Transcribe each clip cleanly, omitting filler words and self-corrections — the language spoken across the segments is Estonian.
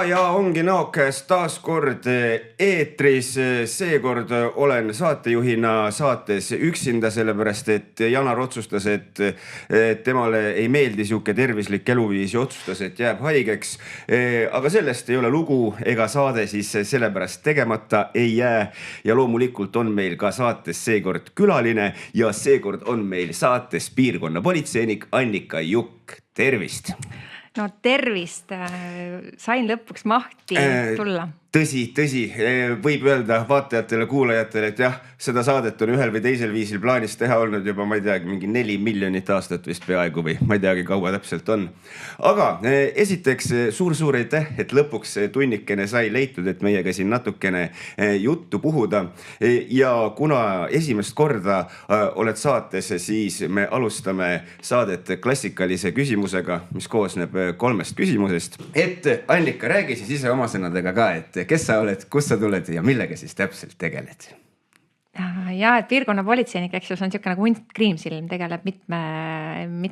Ja ongi Näokäest taas kord eetris. Seekord olen saatejuhina saates üksinda, sellepärast et Janar otsustas, et temale ei meeldi siuke tervislik eluviis ja otsustas, et jääb haigeks. Aga sellest ei ole lugu ega saade siis sellepärast tegemata ei jää. Ja loomulikult on meil ka saates seekord külaline ja seekord on meil saates piirkonnapolitseinik Annika Jukk. Tervist! No tervist, sain lõpuks mahti tulla. Tõsi, võib öelda vaatajatele, kuulajatele, et jah, seda saadet on ühel või teisel viisil plaanis teha olnud juba, ma ei teagi, mingi 4 miljonit aastat vist peaaegu või ma ei teagi, kaua täpselt on. Aga esiteks suur aitäh, et lõpuks tunnikene sai leitud, et meiega siin natukene juttu puhuda. Ja kuna esimest korda oled saates, siis me alustame saadet klassikalise küsimusega, mis koosneb 3 küsimusest. Et Annika, räägi siis ise oma sõnadega ka, et kes sa oled, kust sa tuled ja millega siis täpselt tegeled? Ja, et piirkonnapolitseinik, eks ju, see on siuke nagu Hunt Kriimsilm, tegeleb mitme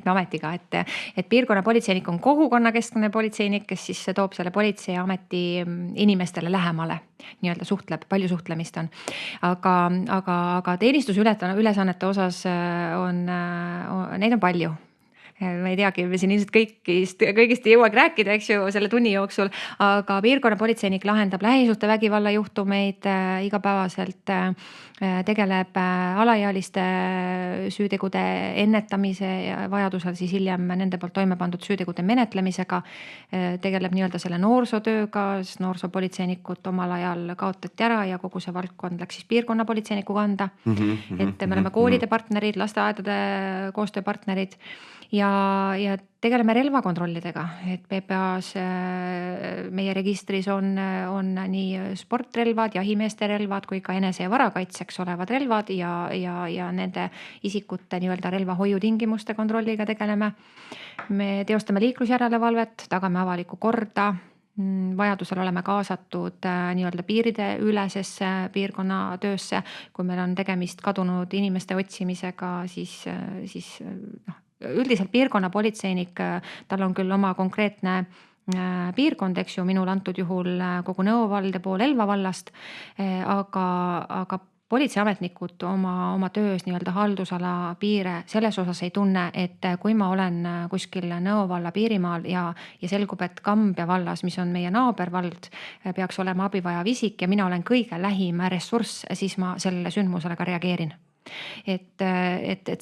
ametiga, et piirkonnapolitseinik on kogukonnakeskne politseinik, kes siis toob selle politseiameti inimestele lähemale, nii-öelda suhtleb, palju suhtlemist on. Aga teenistusülesannete osas neid on palju. Ma ei teagi, me siin ilmselt kõigist ei jõuagi rääkida, eks ju, selle tunni jooksul, aga piirkonnapolitseinik lahendab lähisuhtevägivalla juhtumeid igapäevaselt, tegeleb alaealiste süütegude ennetamise ja vajadusel siis hiljem nende poolt toime pandud süütegude menetlemisega, tegeleb nii-öelda selle noorsootööga, sest noorsoopolitseinikud omal ajal kaotati ära ja kogu see valdkond läks siis piirkonnapolitseiniku kanda. Et me oleme koolide partnerid, lasteaedade koostööpartnerid ja tegeleme relvakontrollidega, et PPA-s meie registris on nii sportrelvad, jahimeeste relvad kui ka enese- ja varakaitseks olevad relvad ja nende isikute nii-öelda relvahoiu tingimuste kontrolliga tegeleme. Me teostame liiklusjärelevalvet, tagame avalikku korda, vajadusel oleme kaasatud nii-öelda piiride ülesesse piirkonna töösse, kui meil on tegemist kadunud inimeste otsimisega, siis üldiselt piirkonnapolitseinik, tal on küll oma konkreetne piirkond, eks ju, minul antud juhul kogu Nõo vald ja pool Elva vallast, aga politseiametnikud oma töös nii-öelda haldusala piire selles osas ei tunne, et kui ma olen kuskil Nõo valla piirimaal ja selgub, et Kambja vallas, mis on meie naabervald, peaks olema abivajav isik ja mina olen kõige lähim ressurss, siis ma sellele sündmusele ka reageerin. Et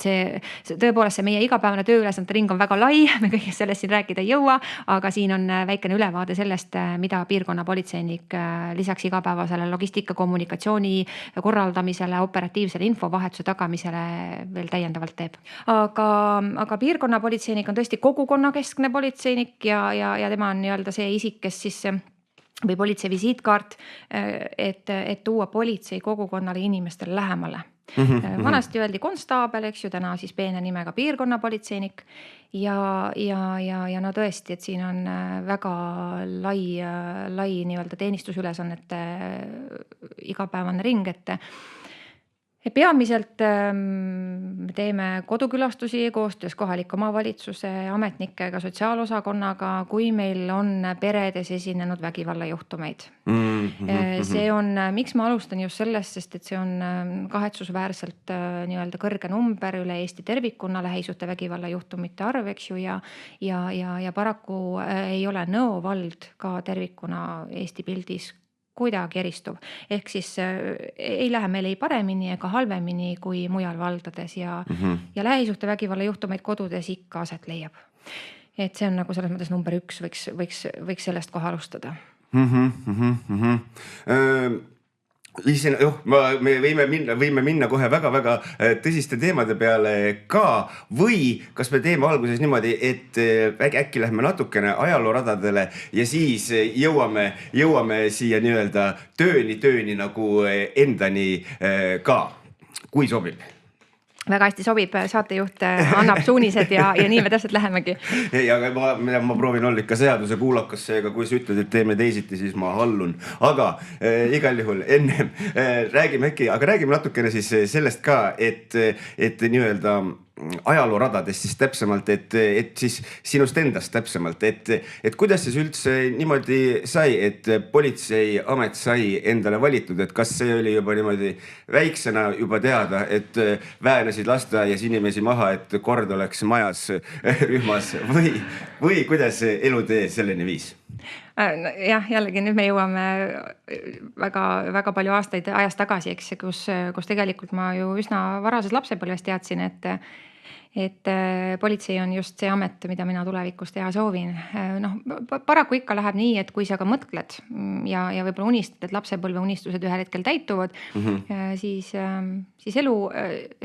see tõepoolest see meie igapäevane tööülesannete ring on väga lai, me kõigest sellest siin rääkida ei jõua, aga siin on väikene ülevaade sellest, mida piirkonnapolitseinik lisaks igapäevasele logistika kommunikatsiooni korraldamisele, operatiivsele infovahetuse tagamisele veel täiendavalt teeb. Aga piirkonnapolitseinik on tõesti kogukonnakeskne politseinik ja tema on nii-öelda see isik, kes siis või politsei visiitkaart, et tuua politsei kogukonnale inimestele lähemale. Vanasti öeldi konstaabel, eks ju, täna siis peene nimega piirkonnapolitseinik ja no tõesti, et siin on väga lai nii-öelda teenistusülesannete igapäevane ring, et peamiselt me teeme kodukülastusi koostöös kohaliku omavalitsuse ametnikega, sotsiaalosakonnaga, kui meil on peredes esinenud vägivallajuhtumeid. See on, miks ma alustan just sellest, sest et see on kahetsusväärselt nii-öelda kõrge number üle Eesti tervikuna lähisuhtevägivallajuhtumite arv, eks ju, ja paraku ei ole Nõo vald ka tervikuna Eesti pildis kuidagi eristuv. Ehk siis ei lähe meil ei paremini ega halvemini kui mujal valdades ja lähisuhtevägivalla juhtumeid kodudes ikka aset leiab. Et see on nagu selles mõttes number 1, võiks sellest kohe alustada. Me võime minna kohe väga tõsiste teemade peale ka või kas me teeme alguses niimoodi, et äkki lähme natukene ajalooradadele ja siis jõuame siia nii-öelda tööni nagu endani ka, kui sobib? Väga hästi sobib, saatejuht annab suunised ja nii me täpselt lähemegi. Aga ma proovin olla ikka seaduse kuulakas, seega kui sa ütled, et teeme teisiti, siis ma hallun. Aga igal juhul ennem räägime natukene siis sellest ka, et nii-öelda ajalooradadest siis täpsemalt, et siis sinust endast täpsemalt, et kuidas siis üldse niimoodi sai, et politseiamet sai endale valitud, et kas see oli juba niimoodi väiksena juba teada, et väänasid lasteaias inimesi maha, et kord oleks majas rühmas või kuidas elutee selleni viis? Jah, jällegi nüüd me jõuame väga palju aastaid ajas tagasi, eks, kus tegelikult ma ju üsna varases lapsepõlves teadsin, et politsei on just see amet, mida mina tulevikus teha soovin. Paraku ikka läheb nii, et kui sa ka mõtled ja võib-olla unistad, et lapsepõlve unistused ühel hetkel täituvad, siis elu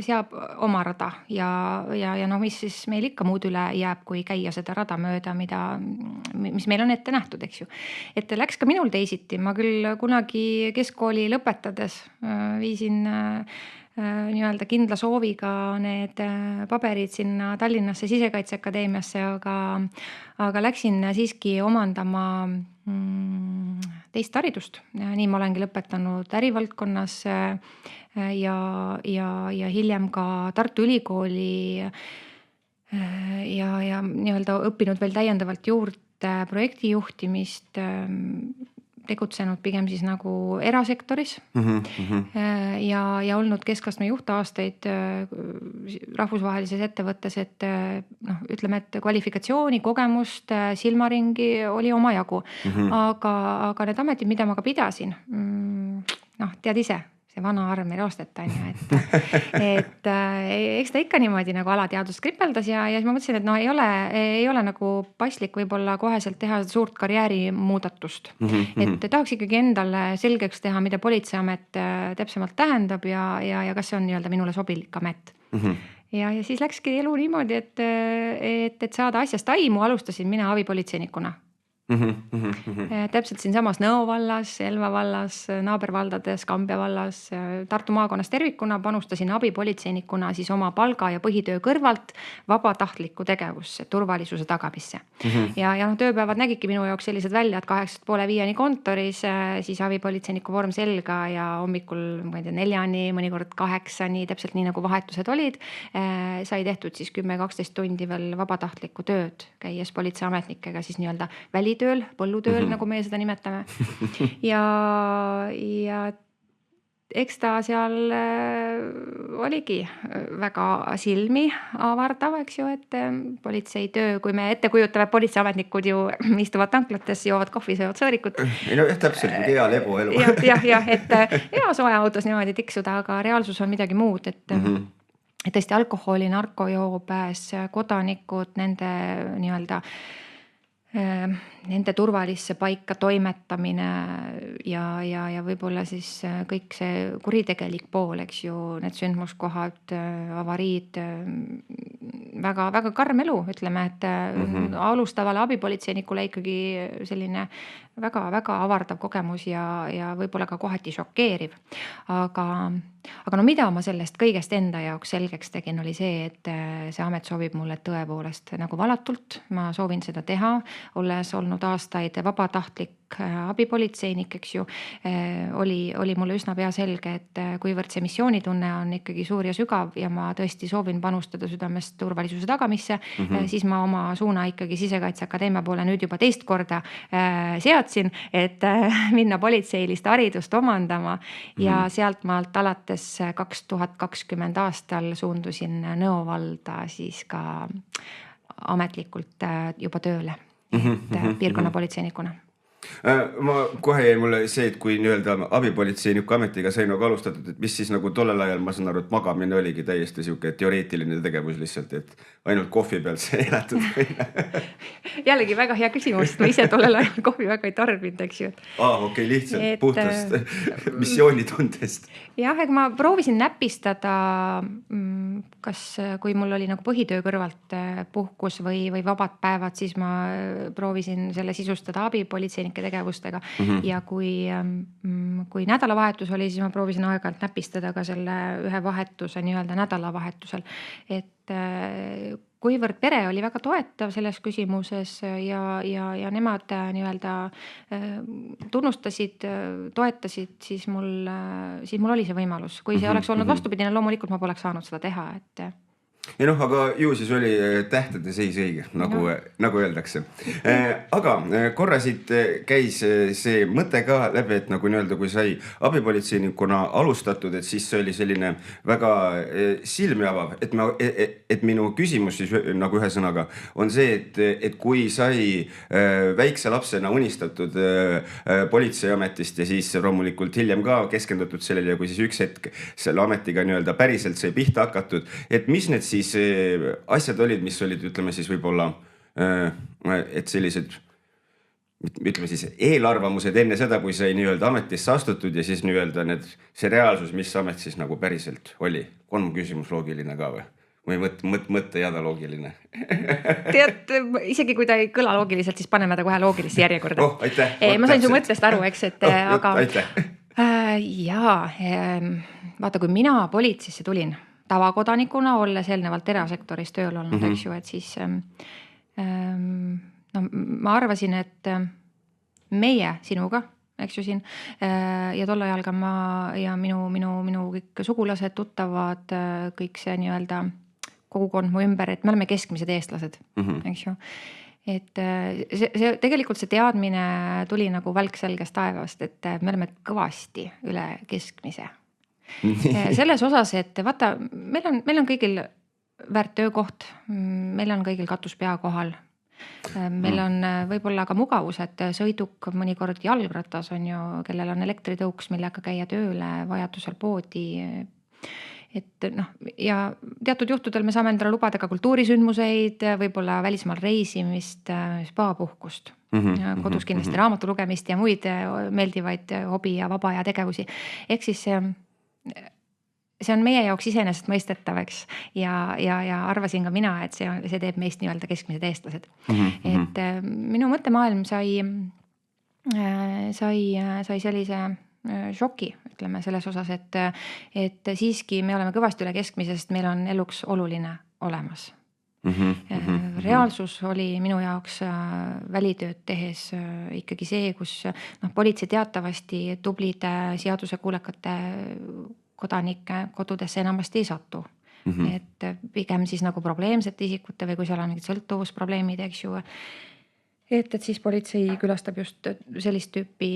seab oma rada ja mis siis meil ikka muud üle jääb, kui käia seda rada mööda, mis meil on ette nähtud, eks ju. Et läks ka minul teisiti, ma küll kunagi keskkooli lõpetades viisin nii-öelda kindla sooviga need paberid sinna Tallinnasse Sisekaitseakadeemiasse, aga läksin siiski omandama teist haridust. Nii ma olengi lõpetanud ärivaldkonnas ja hiljem ka Tartu Ülikooli ja nii-öelda õppinud veel täiendavalt juurde projektijuhtimist, tegutsenud pigem siis nagu erasektoris ja olnud keskastme juht aastaid rahvusvahelises ettevõttes, et ütleme, et kvalifikatsiooni, kogemust, silmaringi oli omajagu. Aga need ametid, mida ma ka pidasin, tead ise, see vana arm ei roosteta, et eks ta ikka niimoodi nagu alateadust kripeldas ja siis ma mõtlesin, et ei ole nagu paslik võib-olla koheselt teha suurt karjäärimuudatust. Et tahaks ikkagi endale selgeks teha, mida politseiamet täpsemalt tähendab ja kas see on nii-öelda minule sobilik amet. Ja siis läkski elu niimoodi, et saada asjast aimu, alustasin mina abipolitseinikuna. Täpselt siin samas Nõo vallas, Elva vallas, naabervaldades, Kambja vallas, Tartu maakonnas tervikuna panustasin abipolitseinikuna siis oma palga ja põhitöö kõrvalt vabatahtlikku tegevusse, turvalisuse tagamisse. Ja tööpäevad nägidki minu jaoks sellised välja, et 4:30 kontoris, siis abipolitseiniku vorm selga ja hommikul 4-ni, mõnikord 8-ni, täpselt nii nagu vahetused olid, sai tehtud siis 10-12 tundi veel vabatahtlikku tööd, käies politseiametnikega siis nii-öelda välitööl, põllutööl, nagu meie seda nimetame. Ja eks ta seal oligi väga silmi avardav, eks ju, et politseitöö, kui me ette kujutame, politseiametnikud ju istuvad tanklates, joovad kohvi, söövad sõõrikut. Täpselt kui hea lebo elu. Jah, et hea soe autos niimoodi tiksuda, aga reaalsus on midagi muud, et tõesti alkoholi, narkojoobes, kodanikud, nende nii-öelda nende turvalisse paika toimetamine ja võib-olla siis kõik see kuritegelik pool, eks ju, need sündmuskohad, avariid, väga karm elu, ütleme, et alustavale abipolitseinikule ikkagi selline väga avardav kogemus ja võib-olla ka kohati šokeeriv. Aga mida ma sellest kõigest enda jaoks selgeks tegin, oli see, et see amet sobib mulle tõepoolest nagu valatult. Ma soovin seda teha, olles olnud aastaid vabatahtlik abipolitseinik, eks ju, oli mulle üsna pea selge, et kuivõrd see missioonitunne on ikkagi suur ja sügav ja ma tõesti soovin panustada südamest turvalisuse tagamisse, siis ma oma suuna ikkagi Sisekaitseakadeemia poole nüüd juba teist korda seadsin, et minna politseilist haridust omandama ja sealt maalt alates 2020 aastal suundusin Nõo valda siis ka ametlikult juba tööle, piirkonna politseinikuna. Ma kohe jäi mulle see, et kui nii-öelda abipolitseiniku ametiga sai nagu alustatud, et mis siis nagu tollel ajal, ma saan aru, et magamine oligi täiesti siuke teoreetiline tegevus lihtsalt, et ainult kohvi pealt see elatud. Jällegi väga hea küsimus, ma ise tollel ajal kohvi väga ei tarbinud, eks ju. Okei, lihtsalt puhtast missioonitundest. Jah, ma proovisin näpistada, kas kui mul oli nagu põhitöö kõrvalt puhkus või vabad päevad, siis ma proovisin selle sisustada abipolitseinike tegevustega ja kui nädalavahetus oli, siis ma proovisin aeg-ajalt näpistada ka selle ühe vahetuse nii-öelda nädalavahetusel, et kuivõrd pere oli väga toetav selles küsimuses ja nemad nii-öelda tunnustasid, toetasid, siis mul oli see võimalus. Kui see oleks olnud vastupidine, loomulikult ma poleks saanud seda teha, et ja noh, aga ju siis oli tähtede seis õige, nagu öeldakse. Aga korra siit käis see mõte ka läbi, et nagu nii-öelda, kui sai abipolitseinikuna alustatud, et siis see oli selline väga silmi avav, et minu küsimus siis nagu ühe sõnaga on see, et kui sai väikse lapsena unistatud politseiametist ja siis loomulikult hiljem ka keskendutud sellele ja kui siis üks hetk selle ametiga nii-öelda päriselt sai pihta hakatud, et mis need siis asjad olid, mis olid, ütleme siis võib-olla, et sellised, ütleme siis eelarvamused enne seda, kui sai nii-öelda ametisse astutud ja siis nii-öelda see reaalsus, mis amet siis nagu päriselt oli. On küsimus loogiline ka või mõttejada loogiline? Tead, isegi kui ta ei kõla loogiliselt, siis paneme ta kohe loogilisse järjekorda. Aitäh. Ma sain su mõttest aru, eks, et aga aitäh. Vaata, kui mina politseisse tulin tavakodanikuna, olles eelnevalt erasektoris tööl olnud, eks ju, et siis ma arvasin, et meie sinuga, eks ju siin, ja tol ajal ka ma ja minu kõik sugulased, tuttavad, kõik see nii-öelda kogukond mu ümber, et me oleme keskmised eestlased, eks ju. Et see tegelikult see teadmine tuli nagu välk selgest taevast, et me oleme kõvasti üle keskmise. Selles osas, et vaata, meil on kõigil väärt töökoht, meil on kõigil katus pea kohal. Meil on võib-olla ka mugavus, et sõiduk mõnikord jalgratas on ju, kellel on elektritõuks, millega käia tööle, vajadusel poodi. Et noh, ja teatud juhtudel me saame endale lubada ka kultuurisündmuseid, võib-olla välismaal reisimist, spaapuhkust, kodus kindlasti raamatu lugemist ja muid meeldivaid hobi ja vaba aja tegevusi. Ehk siis see on meie jaoks iseenesest mõistetavaks ja arvasin ka mina, et see teeb meist nii-öelda keskmised eestlased. Et minu mõttemaailm sai sellise šoki, ütleme selles osas, et siiski me oleme kõvasti üle keskmisest, meil on eluks oluline olemas. Reaalsus oli minu jaoks välitööd tehes ikkagi see, kus politsei teatavasti tublide seadusekuulekate kodanike kodudesse enamasti ei satu. Et pigem siis nagu probleemsete isikute või kui seal on mingid sõltuvusprobleemid, eks ju, et siis politsei külastab just sellist tüüpi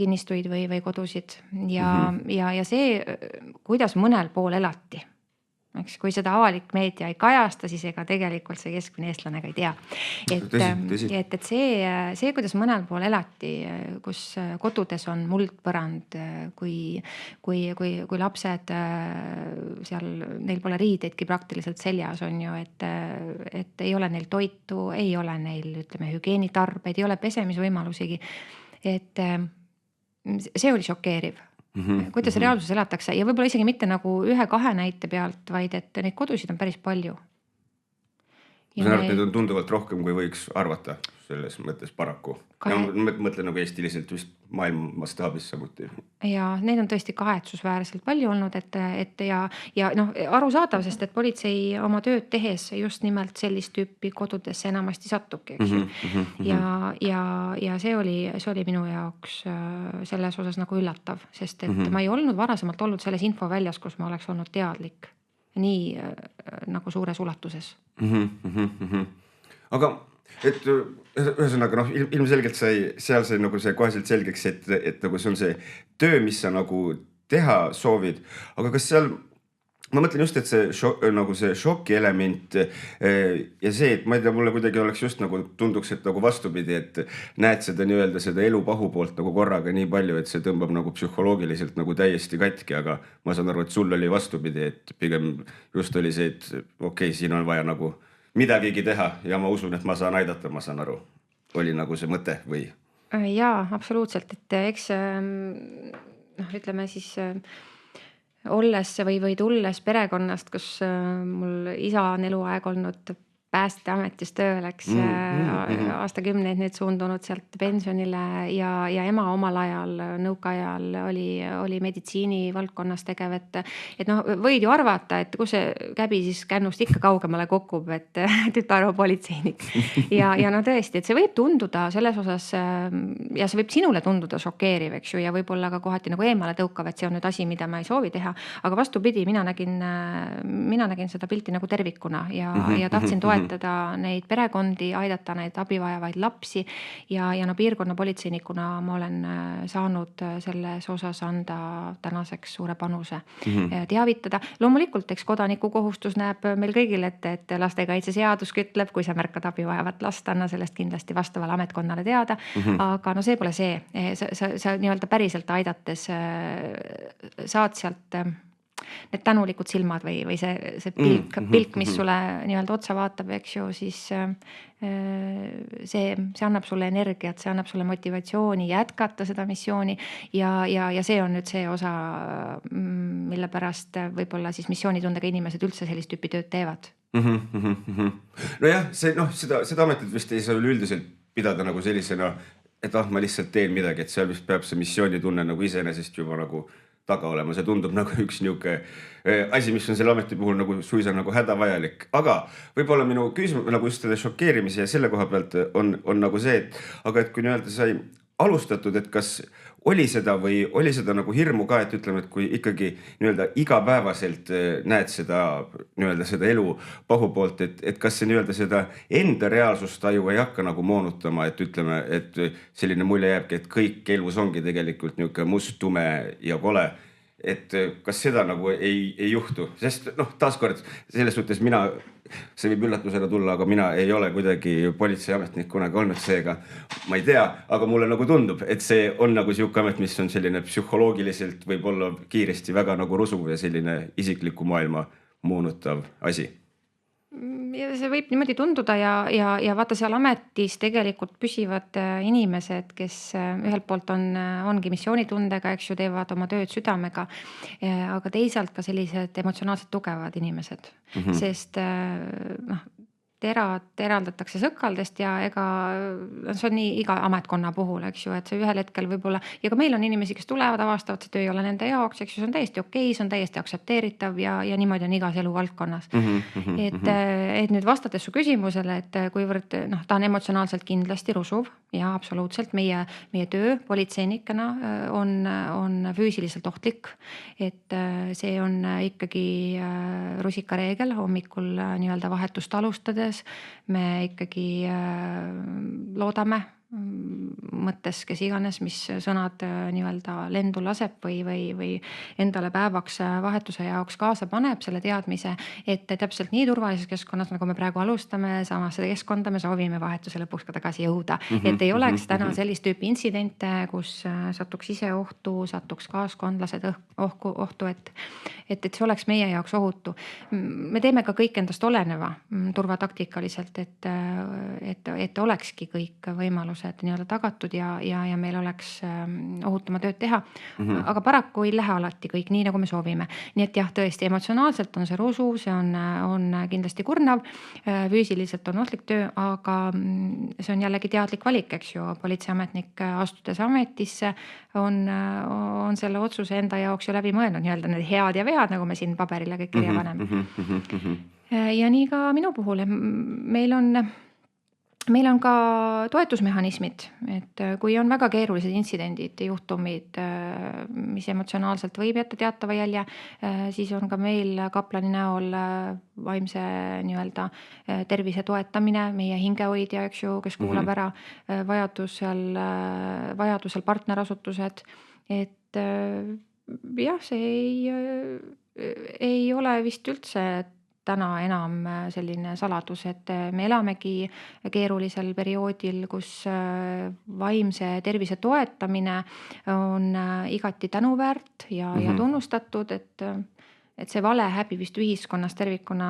kinnistuid või kodusid ja see, kuidas mõnel pool elati. Eks, kui seda avalik meedia ei kajasta, siis ega tegelikult see keskmine eestlane ka ei tea. Et see, kuidas mõnel pool elati, kus kodudes on muldpõrand, kui lapsed seal, neil pole riideidki praktiliselt seljas on ju, et ei ole neil toitu, ei ole neil, ütleme, hügieenitarbeid, ei ole pesemisvõimalusigi. Et see oli šokeeriv. Kuidas reaalsus elatakse ja võib-olla isegi mitte nagu 1-2 näite pealt, vaid et neid kodusid on päris palju. Ma saan arvata, et on tunduvalt rohkem, kui võiks arvata selles mõttes paraku. Ja mõtlen nagu eestiliselt vist maailma mastaabis samuti. Ja neid on tõesti kahetsusväärselt palju olnud, et ja noh, arusaadav, sest et politsei oma tööd tehes just nimelt sellist tüüpi kodudesse enamasti satubki, eks ju. Ja see oli minu jaoks selles osas nagu üllatav, sest et ma ei olnud varasemalt olnud selles infoväljas, kus ma oleks olnud teadlik nii nagu suures ulatuses. Aga et ühesõnaga noh, ilmselgelt seal sai nagu see koheselt selgeks, et nagu see on see töö, mis sa nagu teha soovid, aga kas seal, ma mõtlen just, et see šoki element ja see, et ma ei tea, mulle kuidagi oleks just nagu tunduks, et nagu vastupidi, et näed seda nii-öelda seda elu pahu poolt nagu korraga nii palju, et see tõmbab nagu psühholoogiliselt nagu täiesti katki, aga ma saan aru, et sul oli vastupidi, et pigem just oli see, et okei, siin on vaja nagu midagigi teha ja ma usun, et ma saan aidata, ma saan aru. Oli nagu see mõte või? Jaa, absoluutselt, et eks ütleme siis olles või tulles perekonnast, kus mul isa on eluaeg olnud Päästeametis tööl, eks aastakümneid nüüd suundunud sealt pensionile ja ema omal ajal, nõukaajal oli meditsiini valdkonnas tegev, et noh, võid ju arvata, et kus see käbi siis kännust ikka kaugemale kukub, et tütar on politseinik. Ja no tõesti, et see võib tunduda selles osas ja see võib sinule tunduda šokeeriv, eks ju, ja võib-olla ka kohati nagu eemale tõukav, et see on nüüd asi, mida ma ei soovi teha, aga vastupidi, mina nägin seda pilti nagu tervikuna ja tahtsin toetada neid perekondi, aidata neid abivajavaid lapsi ja no piirkonna politseinikuna ma olen saanud selles osas anda tänaseks suure panuse teavitada. Loomulikult, eks kodaniku kohustus näeb meil kõigil ette, et lastekaitseseadus ütleb, kui sa märkad abivajavat last, anna sellest kindlasti vastavale ametkonnale teada, aga no see pole see. Sa nii-öelda päriselt aidates saad sealt need tänulikud silmad või see pilk, mis sulle nii-öelda otsa vaatab, eks ju, siis see annab sulle energiat, see annab sulle motivatsiooni jätkata seda missiooni ja see on nüüd see osa, mille pärast võib-olla siis missioonitundega inimesed üldse sellist tüüpi tööd teevad. Nojah, seda ametit vist ei saa üleüldiselt pidada nagu sellisena, et ma lihtsalt teen midagi, et seal vist peab see missioonitunne nagu iseenesest juba nagu taga olema. See tundub nagu üks niuke asi, mis on selle ameti puhul nagu suisa nagu hädavajalik. Aga võib-olla minu küsimus nagu just selle šokeerimise ja selle koha pealt on nagu see, et kui nii-öelda sai alustatud, et kas oli seda nagu hirmu ka, et ütleme, et kui ikkagi nii-öelda igapäevaselt näed seda nii-öelda seda elu pahupoolt, et kas see nii-öelda seda enda reaalsustaju ei hakka nagu moonutama, et ütleme, et selline mulje jääbki, et kõik elus ongi tegelikult niuke must, tume ja kole. Et kas seda nagu ei juhtu, sest taaskord selles suhtes see võib üllatusena tulla, aga mina ei ole kuidagi politseiametnik kunagi olnud, seega ma ei tea, aga mulle nagu tundub, et see on nagu siuke amet, mis on selline psühholoogiliselt võib-olla kiiresti väga nagu rusuv ja selline isikliku maailma moonutav asi. Ja see võib niimoodi tunduda ja vaata seal ametis tegelikult püsivad inimesed, kes ühelt poolt ongi missioonitundega, eks ju, teevad oma tööd südamega, aga teisalt ka sellised emotsionaalselt tugevad inimesed, sest terad eraldatakse sõkaldest ja ega see on nii iga ametkonna puhul, eks ju, et see ühel hetkel võib-olla ja ka meil on inimesi, kes tulevad, avastavad, see töö ei ole nende jaoks, eks ju, see on täiesti okei, see on täiesti aktsepteeritav ja niimoodi on igas elu valdkonnas. Et nüüd vastates su küsimusele, et kuivõrd ta on emotsionaalselt kindlasti rusuv ja absoluutselt meie töö politseinikena on füüsiliselt ohtlik, et see on ikkagi rusikareegel hommikul nii-öelda vahetust alustades. Me ikkagi loodame mõttes, kes iganes, mis sõnad nii-öelda lendu laseb või endale päevaks vahetuse jaoks kaasa paneb selle teadmise, et täpselt nii turvalises keskkonnas, nagu me praegu alustame, samasse keskkonda me soovime vahetuse lõpuks ka tagasi jõuda. Et ei oleks täna sellist tüüpi intsidente, kus satuks ise ohtu, satuks kaaskondlased ohtu, et see oleks meie jaoks ohutu. Me teeme ka kõik endast oleneva turvataktikaliselt, et olekski kõik võimalused nii-öelda tagatud ja meil oleks ohutama tööd teha. Aga paraku ei lähe alati kõik nii, nagu me soovime. Nii et jah, tõesti, emotsionaalselt on see rusu, see on kindlasti kurnav, füüsiliselt on ohtlik töö, aga see on jällegi teadlik valik, eks ju, politseiametnik astudes ametisse on selle otsuse enda jaoks ju läbi mõelnud, nii-öelda need head ja vead, nagu me siin paberile kõik kirja paneme. Ja nii ka minu puhul, meil on ka toetusmehhanismid, et kui on väga keerulised intsidendid, juhtumid, mis emotsionaalselt võib jätta teatava jälje, siis on ka meil kaplani näol vaimse nii-öelda tervise toetamine, meie hingehoidja, eks ju, kes kuulab ära vajadusel partnerasutused, et jah, see ei ole vist üldse täna enam selline saladus, et me elamegi keerulisel perioodil, kus vaimse tervise toetamine on igati tänuväärt ja tunnustatud, et see vale häbi vist ühiskonnas tervikuna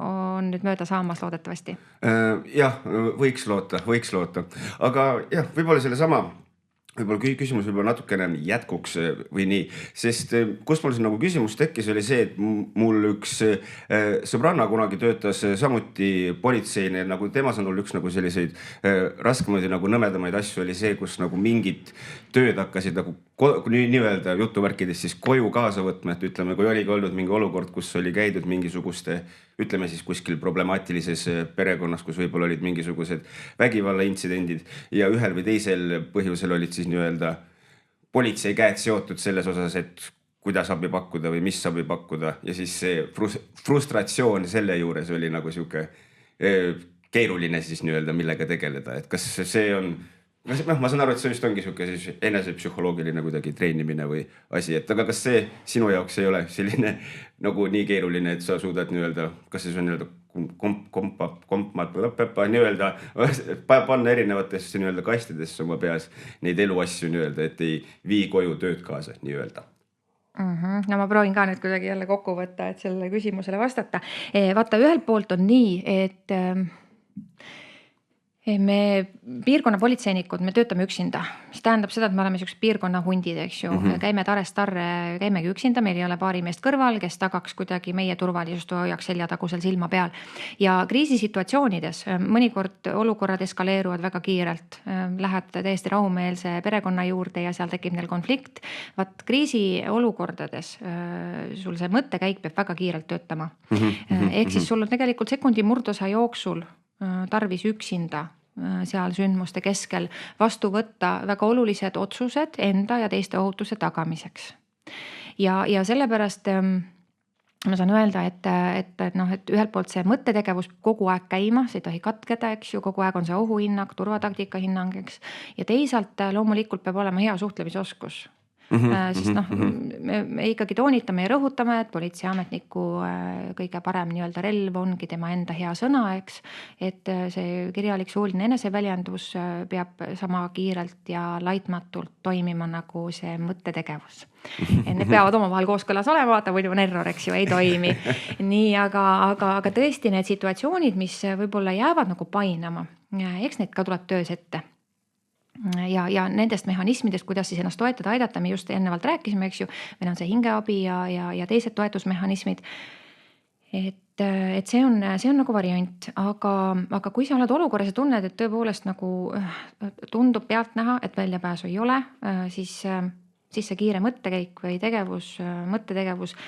on nüüd mööda saamas loodetavasti. Jah, võiks loota. Aga jah, võib-olla selle sama võib-olla küsimus võib-olla natukene jätkuks või nii, sest kus mul see nagu küsimus tekkis, oli see, et mul üks sõbranna kunagi töötas samuti politseine, nagu tema sõnul üks nagu selliseid raskemaid nagu nõmedamaid asju oli see, kus nagu mingid tööd hakkasid nagu nii-öelda jutuvärkides siis koju kaasa võtma, et ütleme, kui oligi olnud mingi olukord, kus oli käidud mingisuguste, ütleme siis kuskil problemaatilises perekonnas, kus võib-olla olid mingisugused vägivallaintsidendid ja ühel või teisel põhjusel olid siis nii-öelda politsei käed seotud selles osas, et kuidas abi pakkuda või mis abi pakkuda ja siis see frustratsioon selle juures oli nagu sihuke keeruline siis nii-öelda millega tegeleda, et kas see on, ma saan aru, et see vist ongi sihuke siis enesepsühholoogiline kuidagi treenimine või asi, et aga kas see sinu jaoks ei ole selline nagu nii keeruline, et sa suudad nii-öelda, kas see on nii-öelda nii-öelda panna erinevatesse nii-öelda kastidesse oma peas neid eluasju nii-öelda, et ei vii koju tööd kaasa nii-öelda? No ma proovin ka nüüd kuidagi jälle kokku võtta, et sellele küsimusele vastata. Vaata, ühelt poolt on nii, et me piirkonnapolitseinikud, me töötame üksinda, mis tähendab seda, et me oleme sellised piirkonna hundid, eks ju, käime tarest tarre, käimegi üksinda, meil ei ole paari meest kõrval, kes tagaks kuidagi meie turvalisust või hoiaks seljatagusel silma peal. Ja kriisisituatsioonides mõnikord olukorrad eskaleeruvad väga kiirelt, lähed täiesti rahumeelse perekonna juurde ja seal tekib neil konflikt. Vaat kriisiolukordades sul see mõttekäik peab väga kiirelt töötama. Ehk siis sul on tegelikult sekundi murdosa jooksul tarvis üksinda seal sündmuste keskel vastu võtta väga olulised otsused enda ja teiste ohutuse tagamiseks. Ja sellepärast ma saan öelda, et ühelt poolt see mõttetegevus kogu aeg käima, see ei tohi katkeda, eks ju, kogu aeg on see ohuhinnang, turvataktika hinnang, eks. Ja teisalt loomulikult peab olema hea suhtlemisoskus. Sest me ikkagi toonitame ja rõhutame, et politseiametniku kõige parem nii-öelda relv ongi tema enda hea sõna, eks, et see kirjalik suuline eneseväljendus peab sama kiirelt ja laitmatult toimima nagu see mõttetegevus. Need peavad omavahel kooskõlas olema, vaata muidu on error, eks ju, ei toimi. Nii, aga tõesti need situatsioonid, mis võib-olla jäävad nagu painama, eks need ka tuleb töös ette. Ja nendest mehhanismidest, kuidas siis ennast toetada, aidata, me just ennevalt rääkisime, eks ju, meil on see hingeabi ja teised toetusmehhanismid. Et see on nagu variant, aga kui sa oled olukorras ja tunned, et tõepoolest nagu tundub pealt näha, et väljapääsu ei ole, siis see kiire mõttekäik või mõttetegevus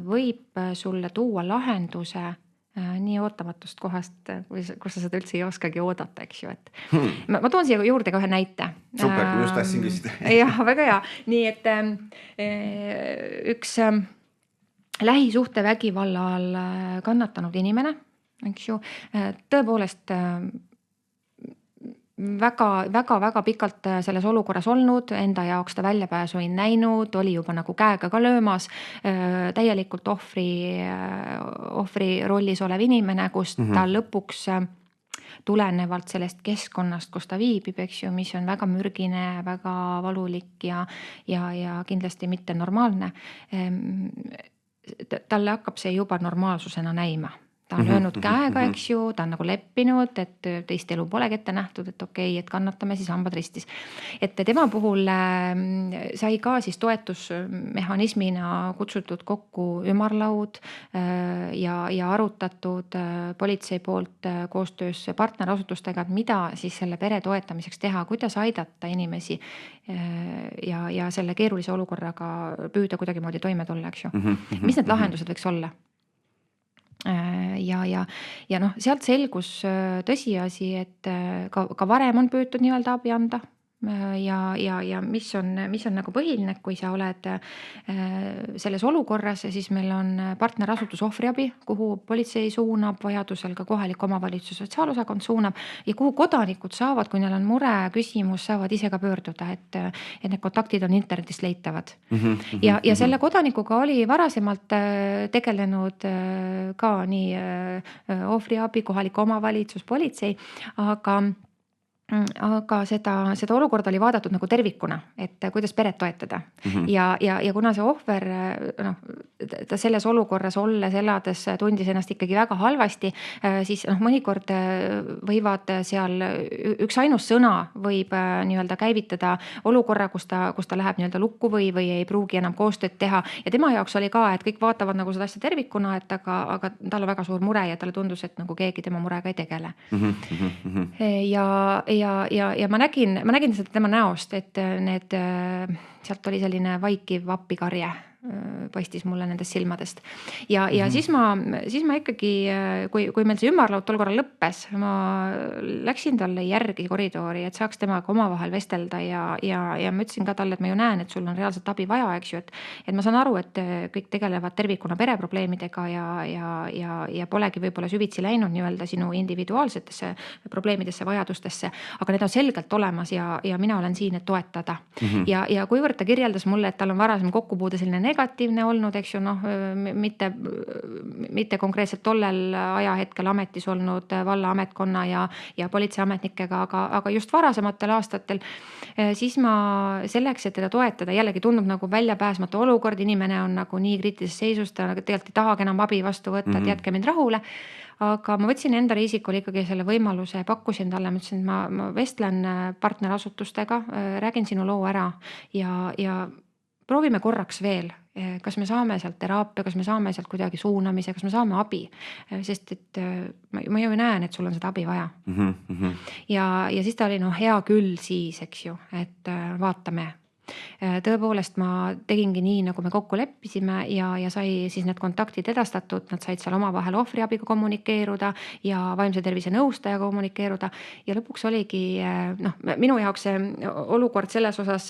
võib sulle tuua lahenduse nii ootamatust kohast, kus sa seda üldse ei oskagi oodata, eks ju, et ma toon siia juurde ka ühe näite. Super, just tahtsin küsida. Jah, väga hea. Nii, et üks lähisuhte vägivalla all kannatanud inimene, eks ju, tõepoolest väga pikalt selles olukorras olnud, enda jaoks ta väljapääsu ei näinud, oli juba nagu käega ka löömas, täielikult ohvri rollis olev inimene, kus ta lõpuks tulenevalt sellest keskkonnast, kus ta viibib, eks ju, mis on väga mürgine, väga valulik ja kindlasti mitte normaalne. Talle hakkab see juba normaalsusena näima. Ta on löönud käega, eks ju, ta on nagu leppinud, et teist elu polegi ette nähtud, et okei, et kannatame siis hambad ristis. Et tema puhul sai ka siis toetusmehhanismina kutsutud kokku ümarlaud ja arutatud politsei poolt koostöös partnerasutustega, et mida siis selle pere toetamiseks teha, kuidas aidata inimesi ja selle keerulise olukorraga püüda kuidagi moodi toime tulla, eks ju. Mis need lahendused võiks olla? Ja sealt selgus tõsiasi, et ka varem on püütud nii-öelda abi anda. Ja mis on nagu põhiline, kui sa oled selles olukorras, siis meil on partnerasutus ohvriabi, kuhu politsei suunab, vajadusel ka kohalik omavalitsus sotsiaalosakond suunab ja kuhu kodanikud saavad, kui neil on mure, küsimus, saavad ise ka pöörduda, et need kontaktid on internetist leitavad. Ja selle kodanikuga oli varasemalt tegelenud ka nii ohvriabi, kohalik omavalitsus, politsei, aga aga seda olukorda oli vaadatud nagu tervikuna, et kuidas peret toetada. Ja kuna see ohver, noh, ta selles olukorras olles, elades tundis ennast ikkagi väga halvasti, siis mõnikord võivad seal üks ainus sõna võib nii-öelda käivitada olukorra, kus ta läheb nii-öelda lukku või ei pruugi enam koostööd teha. Ja tema jaoks oli ka, et kõik vaatavad nagu seda asja tervikuna, et aga tal on väga suur mure ja talle tundus, et nagu keegi tema murega ei tegele. Ja ma nägin seda tema näost, et sealt oli selline vaikiv appikarje paistis mulle nendest silmadest. Ja siis ma ikkagi, kui meil see ümarlaud tol korral lõppes, ma läksin talle järgi koridori, et saaks temaga omavahel vestelda ja ma ütlesin ka talle, et ma ju näen, et sul on reaalselt abi vaja, eks ju, et ma saan aru, et kõik tegelevad tervikuna pereprobleemidega ja polegi võib-olla süvitsi läinud nii-öelda sinu individuaalsetesse probleemidesse, vajadustesse, aga need on selgelt olemas ja mina olen siin, et toetada. Ja kuivõrd ta kirjeldas mulle, et tal on varasem kokkupuude selline negatiivne olnud, eks ju, mitte konkreetselt tollel ajahetkel ametis olnud valla ametkonna ja politseiametnikega, aga just varasematel aastatel, siis ma selleks, et teda toetada, jällegi tundub nagu väljapääsmatu olukord, inimene on nagu nii kriitilises seisus, ta tegelikult ei tahagi enam abi vastu võtta, et jätke mind rahule. Aga ma võtsin enda riisikul ikkagi selle võimaluse, pakkusin talle, ma ütlesin, et ma vestlen partnerasutustega, räägin sinu loo ära ja proovime korraks veel, kas me saame sealt teraapia, kas me saame sealt kuidagi suunamise, kas me saame abi, sest et ma ju näen, et sul on seda abi vaja. Ja siis ta oli hea küll siis, eks ju, et vaatame. Tõepoolest ma tegingi nii, nagu me kokku leppisime ja sai siis need kontaktid edastatud, nad said seal omavahel ohvriabiga kommunikeeruda ja vaimse tervise nõustaja kommunikeeruda ja lõpuks oligi, minu jaoks see olukord selles osas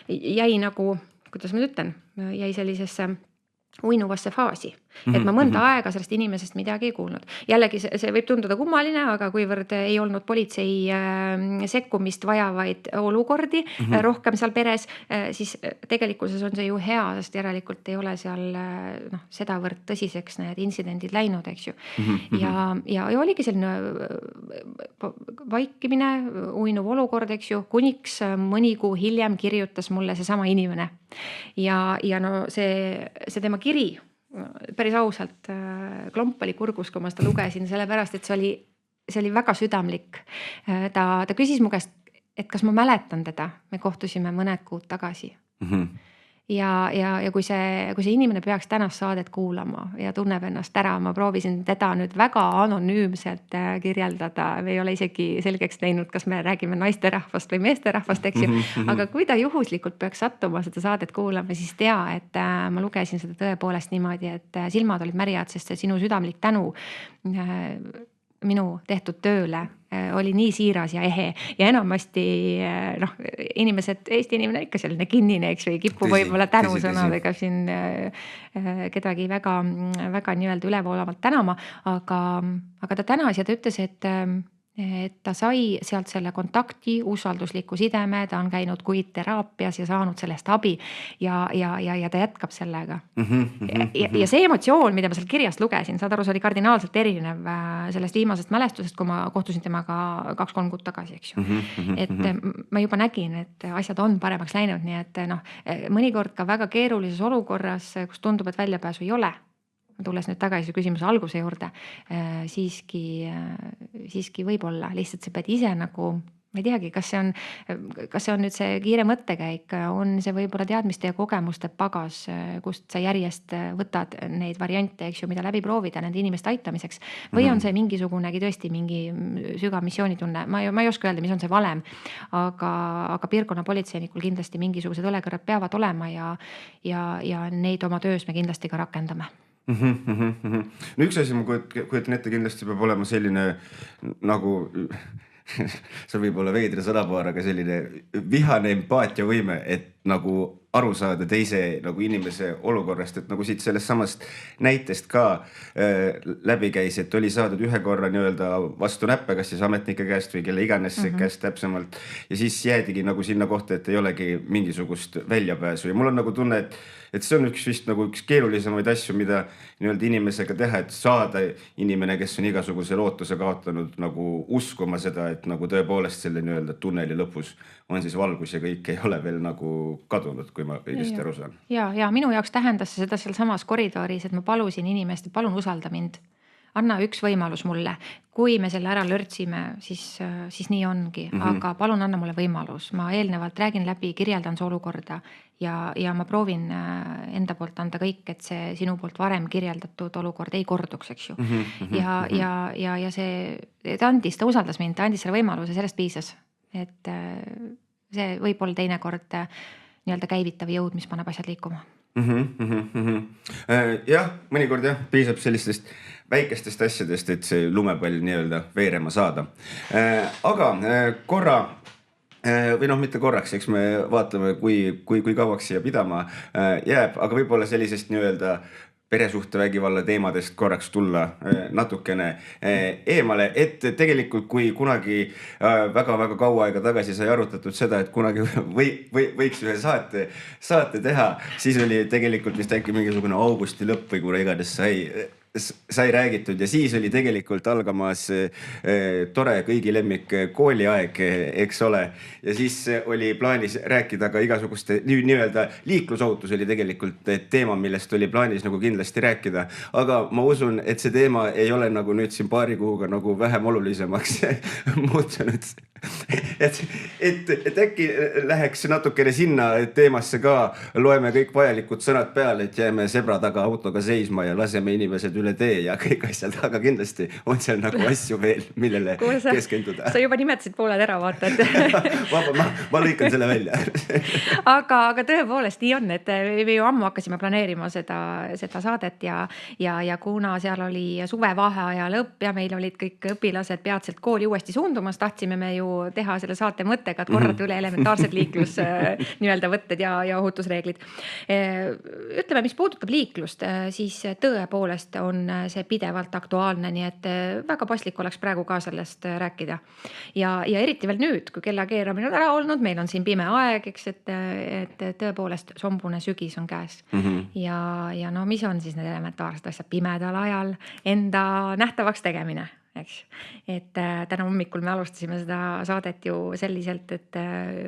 jäi nagu, kuidas ma ütlen, jäi sellisesse uinuvasse faasi, et ma mõnda aega sellest inimesest midagi ei kuulnud. Jällegi see võib tunduda kummaline, aga kuivõrd ei olnud politsei sekkumist vajavaid olukordi rohkem seal peres, siis tegelikkuses on see ju hea, sest järelikult ei ole seal sedavõrd tõsiseks need intsidendid läinud, eks ju. Ja oligi selline vaikimine, uinuv olukord, eks ju, kuniks mõni kuu hiljem kirjutas mulle seesama inimene. Ja see tema kiri päris ausalt klomp oli kurgus, kui ma seda lugesin, sellepärast, et see oli väga südamlik. Ta küsis mu käest, et kas ma mäletan teda, me kohtusime mõned kuud tagasi. Ja kui see inimene peaks tänast saadet kuulama ja tunneb ennast ära, ma proovisin teda nüüd väga anonüümselt kirjeldada, me ei ole isegi selgeks teinud, kas me räägime naisterahvast või meesterahvast, eks ju, aga kui ta juhuslikult peaks sattuma seda saadet kuulama, siis tea, et ma lugesin seda tõepoolest niimoodi, et silmad olid märjad, sest see sinu südamlik tänu minu tehtud tööle oli nii siiras ja ehe ja enamasti inimesed, Eesti inimene ikka selline kinnine, eks või kipu võib-olla tänusõnadega siin kedagi väga nii-öelda ülevoolavalt tänama, aga ta tänas ja ta ütles, et ta sai sealt selle kontakti, usaldusliku sideme, ta on käinud kuid teraapias ja saanud sellest abi ja ta jätkab sellega. Ja see emotsioon, mida ma sealt kirjast lugesin, saad aru, see oli kardinaalselt erinev sellest viimasest mälestusest, kui ma kohtusin temaga 2-3 kuud tagasi, eks ju. Et ma juba nägin, et asjad on paremaks läinud, nii et mõnikord ka väga keerulises olukorras, kus tundub, et väljapääsu ei ole, tulles nüüd tagasi küsimuse alguse juurde, siiski võib-olla, lihtsalt sa pead ise nagu, ma ei teagi, kas see on nüüd see kiire mõttekäik, on see võib-olla teadmiste ja kogemuste pagas, kust sa järjest võtad neid variante, eks ju, mida läbi proovida nende inimeste aitamiseks, või on see mingisugunegi tõesti mingi sügav missioonitunne, ma ei oska öelda, mis on see valem, aga piirkonna politseinikul kindlasti mingisugused õlekõrred peavad olema ja neid oma töös me kindlasti ka rakendame. No üks asi ma kujutan ette, kindlasti peab olema selline nagu see võib olla veidra sõnapaar, aga selline vihane empaatiavõime, et nagu aru saada teise nagu inimese olukorrast, et nagu siit sellest samast näitest ka läbi käis, et oli saadud ühe korra nii-öelda vastu näppe, kas siis ametnike käest või kelle iganes käest täpsemalt. Ja siis jäädigi nagu sinna kohta, et ei olegi mingisugust väljapääsu ja mul on nagu tunne, et see on vist nagu üks keerulisemaid asju, mida nii-öelda inimesega teha, et saada inimene, kes on igasuguse lootuse kaotanud nagu uskuma seda, et nagu tõepoolest selle nii-öelda tunneli lõpus on siis valgus ja kõik ei ole veel nagu kadunud, kui ma õigesti aru saan. Ja minu jaoks tähendas seda seal samas koridoris, et ma palusin inimest, et palun usalda mind. Anna üks võimalus mulle. Kui me selle ära lörtsime, siis nii ongi, aga palun anna mulle võimalus. Ma eelnevalt räägin läbi, kirjeldan see olukorda ja ma proovin enda poolt anda kõik, et see sinu poolt varem kirjeldatud olukord ei korduks, eks ju. Ja ta usaldas mind, ta andis selle võimaluse, sellest piisas. Et see võib olla teinekord nii-öelda käivitav jõud, mis paneb asjad liikuma. Jah, mõnikord jah, piisab sellistest väikestest asjadest, et see lumepall nii-öelda veerema saada. Aga korra või mitte korraks, eks me vaatame, kui kauaks siia pidama jääb, aga võib-olla sellisest nii-öelda peresuhtevägivalla teemadest korraks tulla natukene eemale, et tegelikult kui kunagi väga-väga kaua aega tagasi sai arutatud seda, et kunagi võiks ühe saate teha, siis oli tegelikult vist äkki mingisugune augusti lõpp või kuna iganes sai räägitud ja siis oli tegelikult algamas tore kõigi lemmik kooliaeg, eks ole. Ja siis oli plaanis rääkida ka igasuguste nii-öelda liiklusohutus oli tegelikult teema, millest oli plaanis nagu kindlasti rääkida. Aga ma usun, et see teema ei ole nagu nüüd siin paari kuuga nagu vähem olulisemaks muutunud. Et äkki läheks natukene sinna teemasse ka, loeme kõik vajalikud sõnad peale, et jääme sebra taga autoga seisma ja laseme inimesed üle tee ja kõik asjad, aga kindlasti on seal nagu asju veel, millele keskenduda. Sa juba nimetasid pooled ära, vaata, et ma lõikan selle välja. aga tõepoolest nii on, et me ju ammu hakkasime planeerima seda saadet ja kuna seal oli suvevaheaja lõpp ja meil olid kõik õpilased peatselt kooli uuesti suundumas, tahtsime me ju teha selle saate mõttega, et korrata üle elementaarsed liiklus nii-öelda võtted ja ohutusreeglid. Ütleme, mis puudutab liiklust, siis tõepoolest on see pidevalt aktuaalne, nii et väga paslik oleks praegu ka sellest rääkida. Ja eriti veel nüüd, kui kella keeramine on ära olnud, meil on siin pime aeg, eks, et tõepoolest sombune sügis on käes. Ja no mis on siis need elementaarsed asjad pimedal ajal enda nähtavaks tegemine? Eks. Et täna hommikul me alustasime seda saadet ju selliselt, et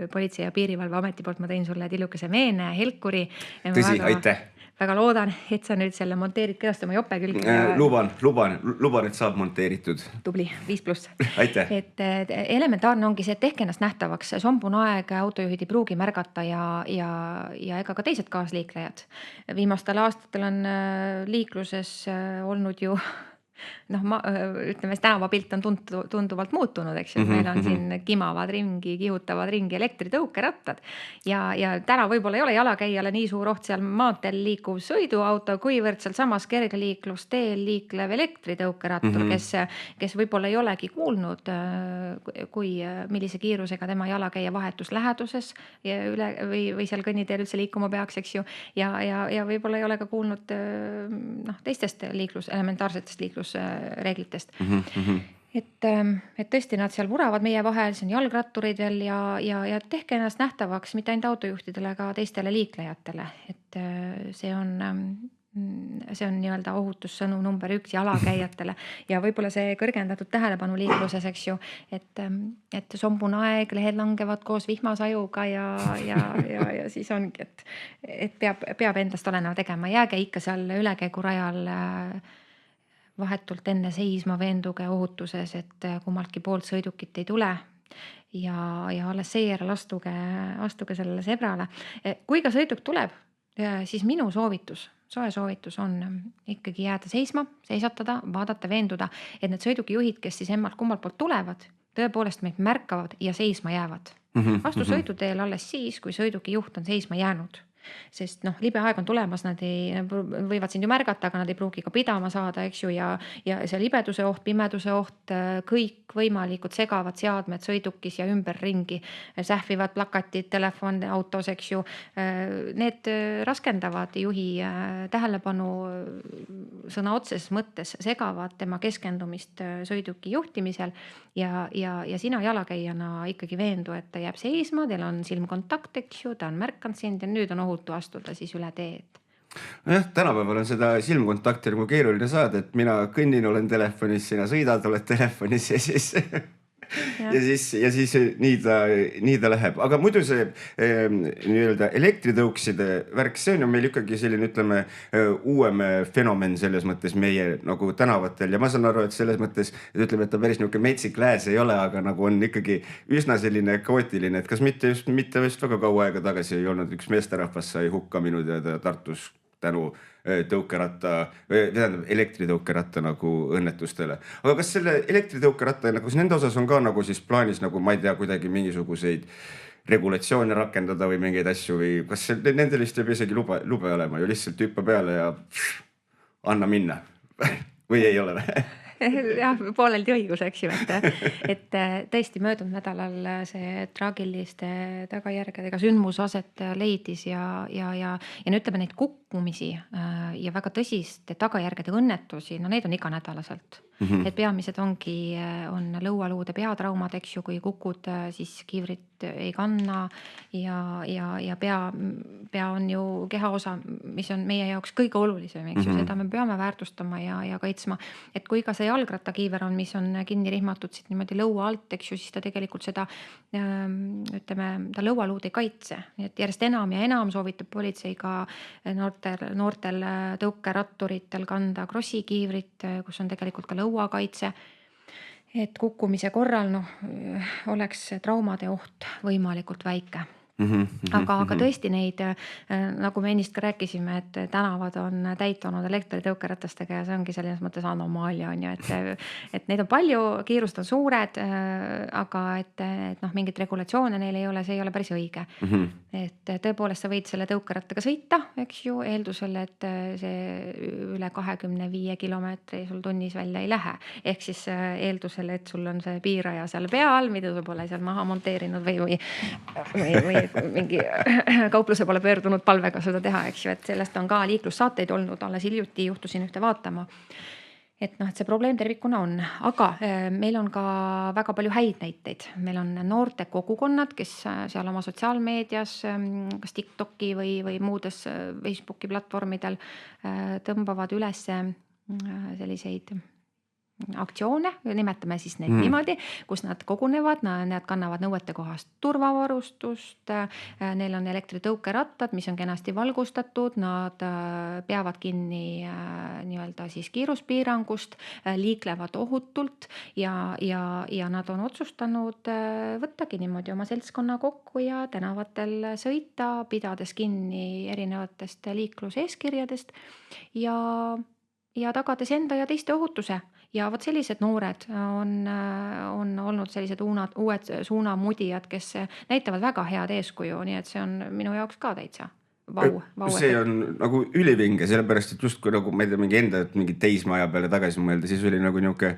Politsei- ja Piirivalveameti poolt ma tõin sulle tillukese meene, helkuri. Tõsi, aitäh. Väga loodan, et sa nüüd selle monteerid kõrasti oma jope külge. Luban, et saab monteeritud. Tubli, 5+. Aitäh. Et elementaarne ongi see, et tehke ennast nähtavaks. Sombune aeg, autojuhid ei pruugi märgata ja ega ka teised kaasliiklejad. Viimastel aastatel on liikluses olnud ju ütleme, tänavapilt on tunduvalt muutunud, eks ju. Meil on siin kimavad ringi, kihutavad ringi elektritõukerattad ja täna võib-olla ei ole jalakäijale nii suur oht seal maanteel liikuv sõiduauto, kuivõrd seal samas kergliiklusteel liiklev elektritõukerattur, kes võib-olla ei olegi kuulnud, millise kiirusega tema jalakäija vahetus läheduses või seal kõnniteel üldse liikuma peaks, eks ju. Ja võib-olla ei ole ka kuulnud teistest elementaarsetest liiklusreeglitest. Et tõesti nad seal vuravad meie vahel, see on jalgratturid veel ja tehke ennast nähtavaks mitte ainult autojuhtidele, aga teistele liiklejatele. Et see on nii-öelda ohutussõnu number 1 jalakäijatele ja võib-olla see kõrgendatud tähelepanu liikluses, eks ju, et sombune aeg, lehed langevad koos vihmasajuga ja siis ongi, et peab endast oleneva tegema. Jääge ikka seal ülekäigurajal vahetult enne seisma, veenduge ohutuses, et kummaltki poolt sõidukit ei tule ja alles seejärel astuge sellele sebrale. Kui ka sõiduk tuleb, siis minu soe soovitus on ikkagi jääda seisma, seisatada, vaadata, veenduda, et need sõidukijuhid, kes siis kummalt poolt tulevad, tõepoolest meid märkavad ja seisma jäävad. Vastu sõiduteel alles siis, kui sõiduki juht on seisma jäänud. sest noh, libe aeg on tulemas, nad võivad sind ju märgata, aga nad ei pruugi ka pidama saada, eks ju, ja see libeduse oht, pimeduse oht, kõik võimalikud segavad seadmed sõidukis ja ümberringi, sähvivad plakatid, telefon autos, eks ju, need raskendavad juhi tähelepanu sõna otseses mõttes, segavad tema keskendumist sõiduki juhtimisel ja sina jalakäijana ikkagi veendu, et ta jääb seisma, teil on silmkontakt, eks ju, ta on märkanud sind ja nüüd on ohutu astuda siis üle teed. Jah, tänapäeval on seda silmkontakti nagu keeruline saada, et mina kõnnin, olen telefonis, sina sõidad, oled telefonis ja siis nii ta läheb. Aga muidu see nii-öelda elektritõukside värk, see on ju meil ikkagi selline, ütleme, uuem fenomen selles mõttes meie nagu tänavatel ja ma saan aru, et selles mõttes, et ütleme, et ta päris niisugune metsik lääs ei ole, aga nagu on ikkagi üsna selline kaootiline, et kas mitte just väga kaua aega tagasi ei olnud üks meesterahvas sai hukka minu teada Tartus tänu elektritõukeratta nagu õnnetustele. Aga kas selle elektritõukeratta, kas nende osas on ka nagu siis plaanis nagu, ma ei tea, kuidagi mingisuguseid regulatsioone rakendada või mingeid asju või kas nendel vist jääb isegi lube olema ju lihtsalt hüppa peale ja anna minna või ei ole või? Jah, pooleldi õigus, eks ju, et tõesti möödunud nädalal see traagiliste tagajärgedega sündmus aset leidis ja nüüd ütleme neid kukkumisi ja väga tõsiste tagajärgede õnnetusi, no neid on iganädalaselt. Et peamised on lõualuude peatraumad, eks ju, kui kukud, siis kiivrit ei kanna ja pea on ju kehaosa, mis on meie jaoks kõige olulisem, eks ju, seda me peame väärtustama ja kaitsma. Et kui ka see jalgrattakiiver on, mis on kinni rihmatud siit niimoodi lõua alt, eks ju, siis ta tegelikult seda, ütleme, ta lõualuud ei kaitse. Nii et järjest enam ja enam soovitab politsei ka noortel tõukeratturitel kanda krossikiivrit, kus on tegelikult ka lõuakaitse, et kukkumise korral oleks traumade oht võimalikult väike. Aga tõesti neid, nagu me ennist ka rääkisime, et tänavad on täitunud elektritõukeratastega ja see ongi selles mõttes anomaalia, on ju, et neid on palju, kiirust on suured, aga et mingit regulatsioone neil ei ole, see ei ole päris õige. Et tõepoolest sa võid selle tõukerattaga sõita, eks ju, eeldusel, et see üle 25 kilomeetri sul tunnis välja ei lähe. Ehk siis eeldusel, et sul on see piiraja seal peal, mida sa pole seal maha monteerinud või mingi kaupluse pole pöördunud palvega seda teha, eks ju, et sellest on ka liiklussaateid olnud, alles hiljuti juhtusin ühte vaatama. Et see probleem tervikuna on, aga meil on ka väga palju häid näiteid. Meil on noorte kogukonnad, kes seal oma sotsiaalmeedias, kas TikToki või muudes Facebooki platvormidel tõmbavad üles selliseid aktsioone, nimetame siis neid niimoodi, kus nad kogunevad, nad kannavad nõuete kohast turvavarustust, neil on elektritõukerattad, mis on kenasti valgustatud, nad peavad kinni nii-öelda siis kiiruspiirangust, liiklevad ohutult ja nad on otsustanud võttagi niimoodi oma seltskonna kokku ja tänavatel sõita, pidades kinni erinevatest liikluseeskirjadest ja tagades enda ja teiste ohutuse. Ja vot sellised noored on olnud sellised uued suunamudijad, kes näitavad väga head eeskuju, nii et see on minu jaoks ka täitsa vau. See on nagu ülivinge, sellepärast, et just nagu ma ei tea, mingi teismaja peale tagasi mõelda, siis oli nagu niuke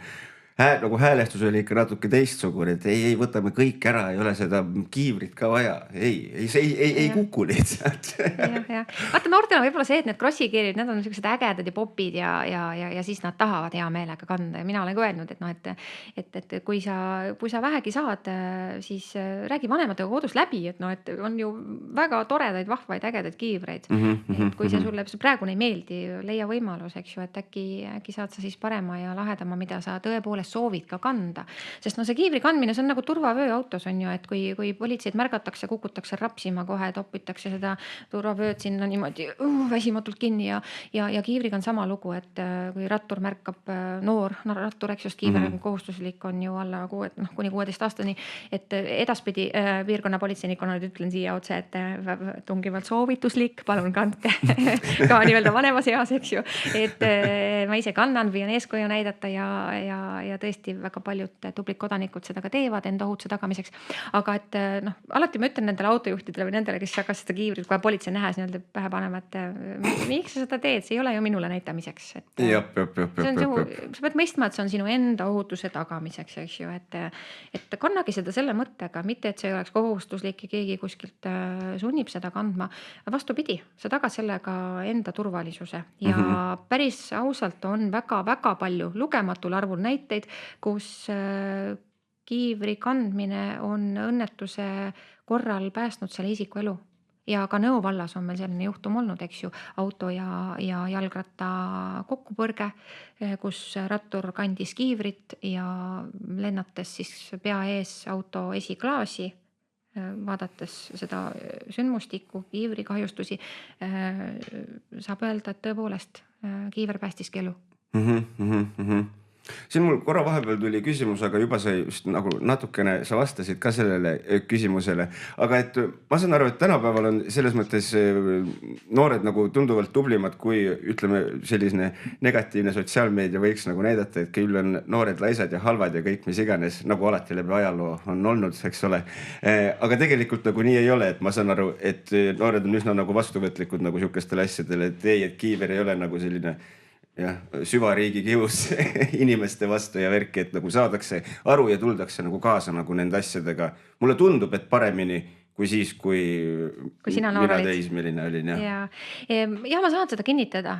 nagu häälestus oli ikka natuke teistsugune, et ei, võtame kõik ära, ei ole seda kiivrit ka vaja. Ei kuku lihtsalt. Vaata, noortel on võib-olla see, et need krossikiirid, need on sellised ägedad ja popid ja siis nad tahavad hea meelega kanda. Ja mina olen ka öelnud, et kui sa vähegi saad, siis räägi vanematega kodus läbi, et on ju väga toredaid, vahvaid, ägedaid kiivreid. Et kui see sulle praegu ei meeldi, leia võimalus, eks ju, et äkki saad sa siis parema ja lahedama, mida sa tõepoolest soovid ka kanda. Sest see kiivri kandmine, see on nagu turvavöö autos on ju, et kui politseid märgatakse, kukutakse rapsima kohe, topitakse seda turvavööd sinna niimoodi väsimatult kinni ja kiivriga on sama lugu, et kui rattur märkab noor rattur, eks just kiiver kohustuslik on ju alla kuni 16 aastani, et edaspidi piirkonna politseinikuna nüüd ütlen siia otse, et tungivalt soovituslik, palun kandke ka nii-öelda vanemas eas, eks ju, et ma ise kannan, püüan eeskuju näidata ja ja tõesti väga paljud tublid kodanikud seda ka teevad enda ohutuse tagamiseks. Aga et noh, alati ma ütlen nendele autojuhtidele või nendele, kes hakkavad seda kiivrit kohe politsei nähes nii-öelda pähe panema, et miks sa seda teed, see ei ole ju minule näitamiseks. Sa pead mõistma, et see on sinu enda ohutuse tagamiseks, eks ju, et kannagi seda selle mõttega, mitte et see oleks kohustuslik ja keegi kuskilt sunnib seda kandma. Vastupidi, sa tagad sellega enda turvalisuse ja päris ausalt on väga-väga palju lugematul arvul näiteid, kus kiivri kandmine on õnnetuse korral päästnud selle isiku elu. Ja ka Nõo vallas on meil selline juhtum olnud, eks ju, auto ja jalgratta kokkupõrge, kus rattur kandis kiivrit ja lennates siis pea ees auto esiklaasi, vaadates seda sündmustikku, kiivri kahjustusi, saab öelda, et tõepoolest kiiver päästiski elu. Siin mul korra vahepeal tuli küsimus, aga juba sa just nagu natukene, sa vastasid ka sellele küsimusele, aga et ma saan aru, et tänapäeval on selles mõttes noored nagu tunduvalt tublimad, kui ütleme selline negatiivne sotsiaalmeedia võiks nagu näidata, et küll on noored laisad ja halvad ja kõik mis iganes, nagu alati läbi ajaloo on olnud, eks ole. Aga tegelikult nagu nii ei ole, et ma saan aru, et noored on üsna nagu vastuvõtlikud nagu sihukestele asjadele, et ei, et kiiver ei ole nagu selline süvariigi kihus inimeste vastu ja värki, et nagu saadakse aru ja tuldakse nagu kaasa nagu nende asjadega. Mulle tundub, et paremini kui siis, kui sina mina teismeline olin. Ja ma saan seda kinnitada.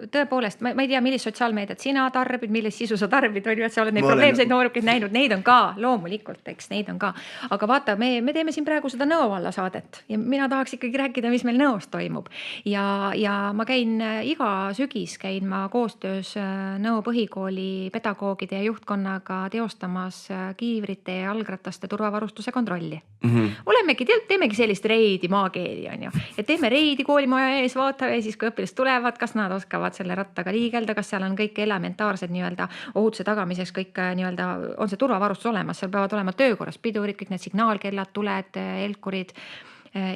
Tõepoolest, ma ei tea, millist sotsiaalmeediat sina tarbid, millist sisu sa tarbid, on ju, et sa oled neid probleemseid noorukeid näinud, neid on ka, loomulikult, eks, neid on ka. Aga vaata, me teeme siin praegu seda Nõo valla saadet ja mina tahaks ikkagi rääkida, mis meil Nõos toimub. Ja ma käin iga sügis, käin ma koostöös Nõo põhikooli pedagoogide ja juhtkonnaga teostamas kiivrite ja jalgrataste turvavarustuse kontrolli. Olemegi teemegi sellist reidi maakeeli, on ju. Ja teeme reidi koolimaja ees, vaatame siis, kui õpilased tulevad, kas nad oskavad selle rattaga liigelda, kas seal on kõik elementaarsed nii-öelda ohutuse tagamiseks, kõik nii-öelda on see turvavarustus olemas, seal peavad olema töökorras pidurid, kõik need signaalkellad, tuled, elkurid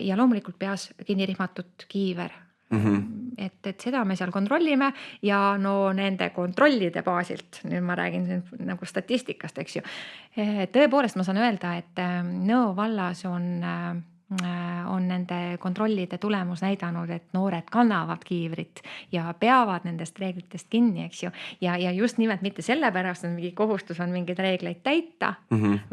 ja loomulikult peas kinni rihmatud kiiver. Et seda me seal kontrollime ja no nende kontrollide baasilt, nüüd ma räägin nagu statistikast, eks ju. Tõepoolest ma saan öelda, et Nõo vallas on nende kontrollide tulemus näidanud, et noored kannavad kiivrit ja peavad nendest reeglitest kinni, eks ju. Ja just nimelt mitte sellepärast, et mingi kohustus on mingeid reegleid täita,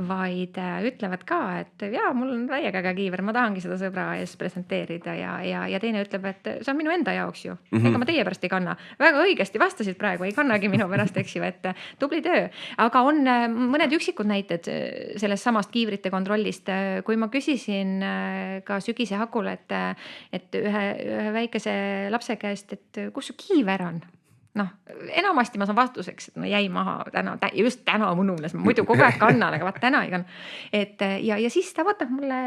vaid ütlevad ka, et jaa, mul on täiega kiiver, ma tahangi seda sõbra ees presenteerida ja teine ütleb, et see on minu enda jaoks ju. Ega ma teie pärast ei kanna. Väga õigesti vastasid praegu, ei kannagi minu pärast, eks ju, et tubli töö. Aga on mõned üksikud näited sellest samast kiivrite kontrollist. Kui ma küsisin ka sügise hakul, et ühe väikese lapse käest, et kus su kiiver on? Noh, enamasti ma saan vastuseks, et no jäi maha täna, just täna ununes, ma muidu kogu aeg kannan, aga vaat täna ei kanna. Ja siis ta vaatab mulle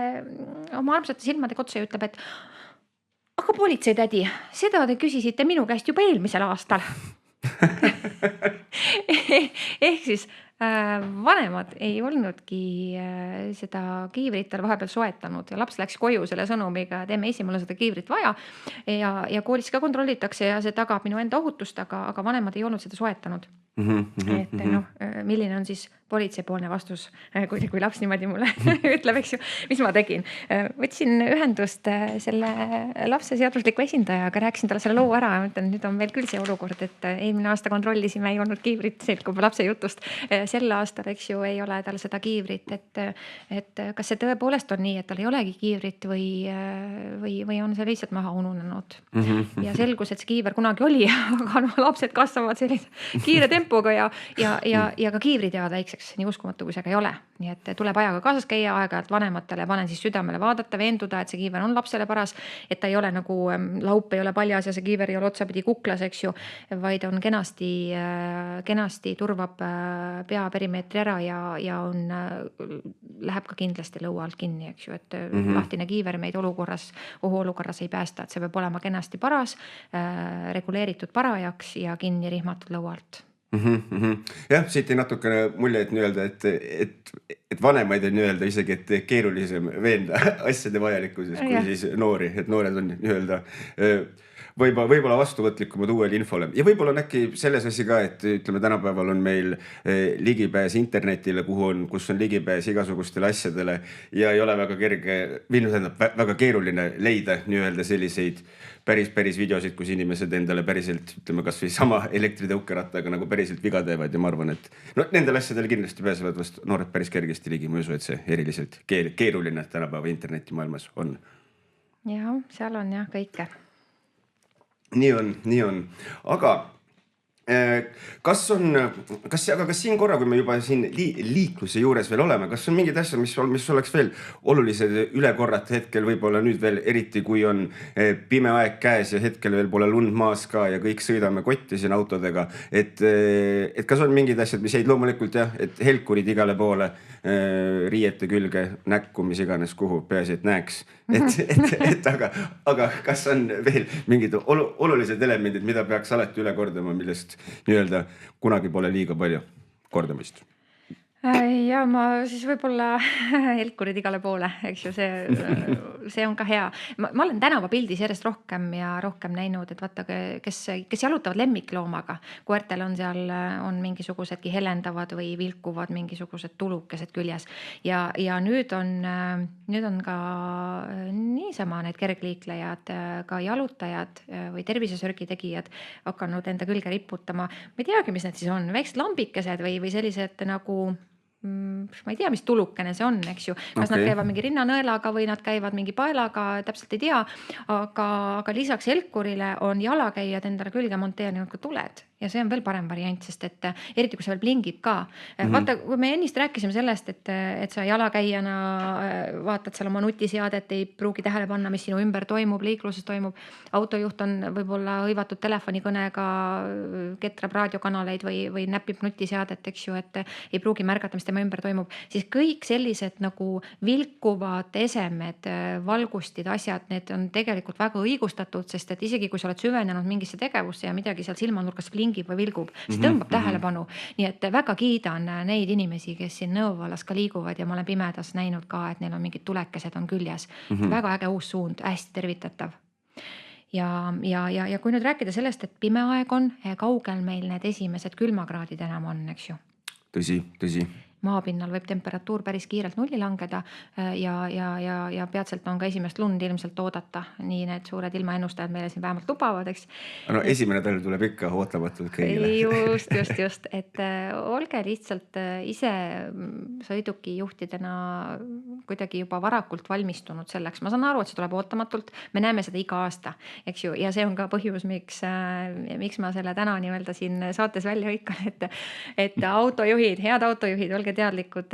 oma armsate silmade otsa ja ütleb, et aga politseitädi, seda te küsisite minu käest juba eelmisel aastal. Ehk siis vanemad ei olnudki seda kiivrit tal vahepeal soetanud ja laps läks koju selle sõnumiga, teeme isi, mul on seda kiivrit vaja ja koolis ka kontrollitakse ja see tagab minu enda ohutust, aga vanemad ei olnud seda soetanud. Et noh, milline on siis politseipoolne vastus, kui laps niimoodi mulle ütleb, eks ju, mis ma tegin. Võtsin ühendust selle lapse seadusliku esindajaga, rääkisin talle selle loo ära ja mõtlen, nüüd on meil küll see olukord, et eelmine aasta kontrollisime, ei olnud kiivrit, selgub lapse jutust. Sel aastal, eks ju, ei ole tal seda kiivrit, et kas see tõepoolest on nii, et tal ei olegi kiivrit või on see lihtsalt maha ununenud. Ja selgus, et see kiiver kunagi oli, aga lapsed kasvavad sellise kiire tempoga ja ka kiivrid jäävad väikseks, nii uskumatu kui see ka ei ole. Nii et tuleb ajaga kaasas käia, aega-ajalt vanematele panen siis südamele vaadata, veenduda, et see kiiver on lapsele paras, et ta ei ole nagu laup ei ole paljas ja see kiiver ei ole otsapidi kuklas, eks ju, vaid on kenasti turvab pea perimeetri ära ja on, läheb ka kindlasti lõua alt kinni, eks ju, et lahtine kiiver meid ohuolukorras ei päästa, et see peab olema kenasti paras, reguleeritud parajaks ja kinni rihmatud lõua alt. Jah, siit ei natukene mulje, et nii-öelda, et vanemaid on nii-öelda isegi, et keerulisem veenda asjade vajalikkuses kui Jah. siis noori, et noored on nii-öelda võib-olla vastuvõtlikumad uuele infole ja võib-olla on äkki selles asi ka, et ütleme, tänapäeval on meil ligipääs internetile, kus on ligipääs igasugustele asjadele ja ei ole väga kerge, tähendab väga keeruline leida nii-öelda selliseid päris videosid, kus inimesed endale päriselt, ütleme kasvõi sama elektritõukerattaga nagu päriselt viga teevad ja ma arvan, et no nendel asjadel kindlasti pääsevad vast noored päris kergesti ligi, ma ei usu, et see eriliselt keeruline tänapäeva internetimaailmas on. Jah, seal on jah kõike. Nii on. Aga kas siin korra, kui me juba siin liikluse juures veel oleme, kas on mingid asjad, mis oleks veel olulised üle korrata hetkel, võib-olla nüüd veel eriti, kui on pime aeg käes ja hetkel veel pole lund maas ka ja kõik sõidame kotti siin autodega, et kas on mingid asjad, mis jäid loomulikult jah, et helkurid igale poole, riiete külge, näkku, mis iganes kuhu, peaasi, et näeks. Aga kas on veel mingid olulised elemendid, mida peaks alati üle kordama, millest nii-öelda kunagi pole liiga palju kordamist? Ja ma siis võib-olla helkurid igale poole, eks ju, see on ka hea. Ma olen tänavapildis järjest rohkem ja rohkem näinud, et vaata, kes jalutavad lemmikloomaga. Koertel on seal on mingisugusedki helendavad või vilkuvad mingisugused tulukesed küljes. Ja nüüd on ka niisama need kergliiklejad, ka jalutajad või tervisesörgi tegijad hakanud enda külge riputama. Ma ei teagi, mis need siis on, väiksed lambikesed või sellised nagu ma ei tea, mis tulukene see on, eks ju. Kas nad käivad mingi rinnanõelaga või nad käivad mingi paelaga, täpselt ei tea. Aga lisaks helkurile on jalakäijad endale külge monteerinud ka tuled. Ja see on veel parem variant, sest et eriti kui see veel blingib ka. Vaata, kui me ennist rääkisime sellest, et sa jalakäijana vaatad seal oma nutiseadet, ei pruugi tähele panna, mis sinu ümber toimub, liikluses toimub. Autojuht on võib-olla hõivatud telefonikõnega, ketrab raadiokanaleid või näpib nutiseadet, eks ju, et ei pruugi märgata, mis tema ümber toimub. Siis kõik sellised nagu vilkuvad esemed, valgustid, asjad, need on tegelikult väga õigustatud, sest et isegi kui sa oled süvenenud mingisse tegevusse ja midagi seal silmanurkas blingib või vilgub, siis tõmbab tähelepanu. Nii et väga kiidan neid inimesi, kes siin Nõovallas ka liiguvad ja ma olen pimedas näinud ka, et neil on mingid tulekesed on küljes. Väga äge uus suund, hästi tervitatav. Ja kui nüüd rääkida sellest, et pime aeg on, kaugel meil need esimesed külmakraadid enam on, eks ju. Tõsi. Maapinnal võib temperatuur päris kiirelt nulli langeda ja peatselt on ka esimest lund ilmselt oodata. Nii need suured ilmaennustajad meile siin vähemalt lubavad, eks. No esimene talv tuleb ikka ootamatult kõigile. Just. Et olge lihtsalt ise sõidukijuhtidena kuidagi juba varakult valmistunud selleks. Ma saan aru, et see tuleb ootamatult. Me näeme seda iga aasta, eks ju. Ja see on ka põhjus, miks ma selle täna nii-öelda siin saates välja hõikan, et autojuhid, head autojuhid, olge teadlikud,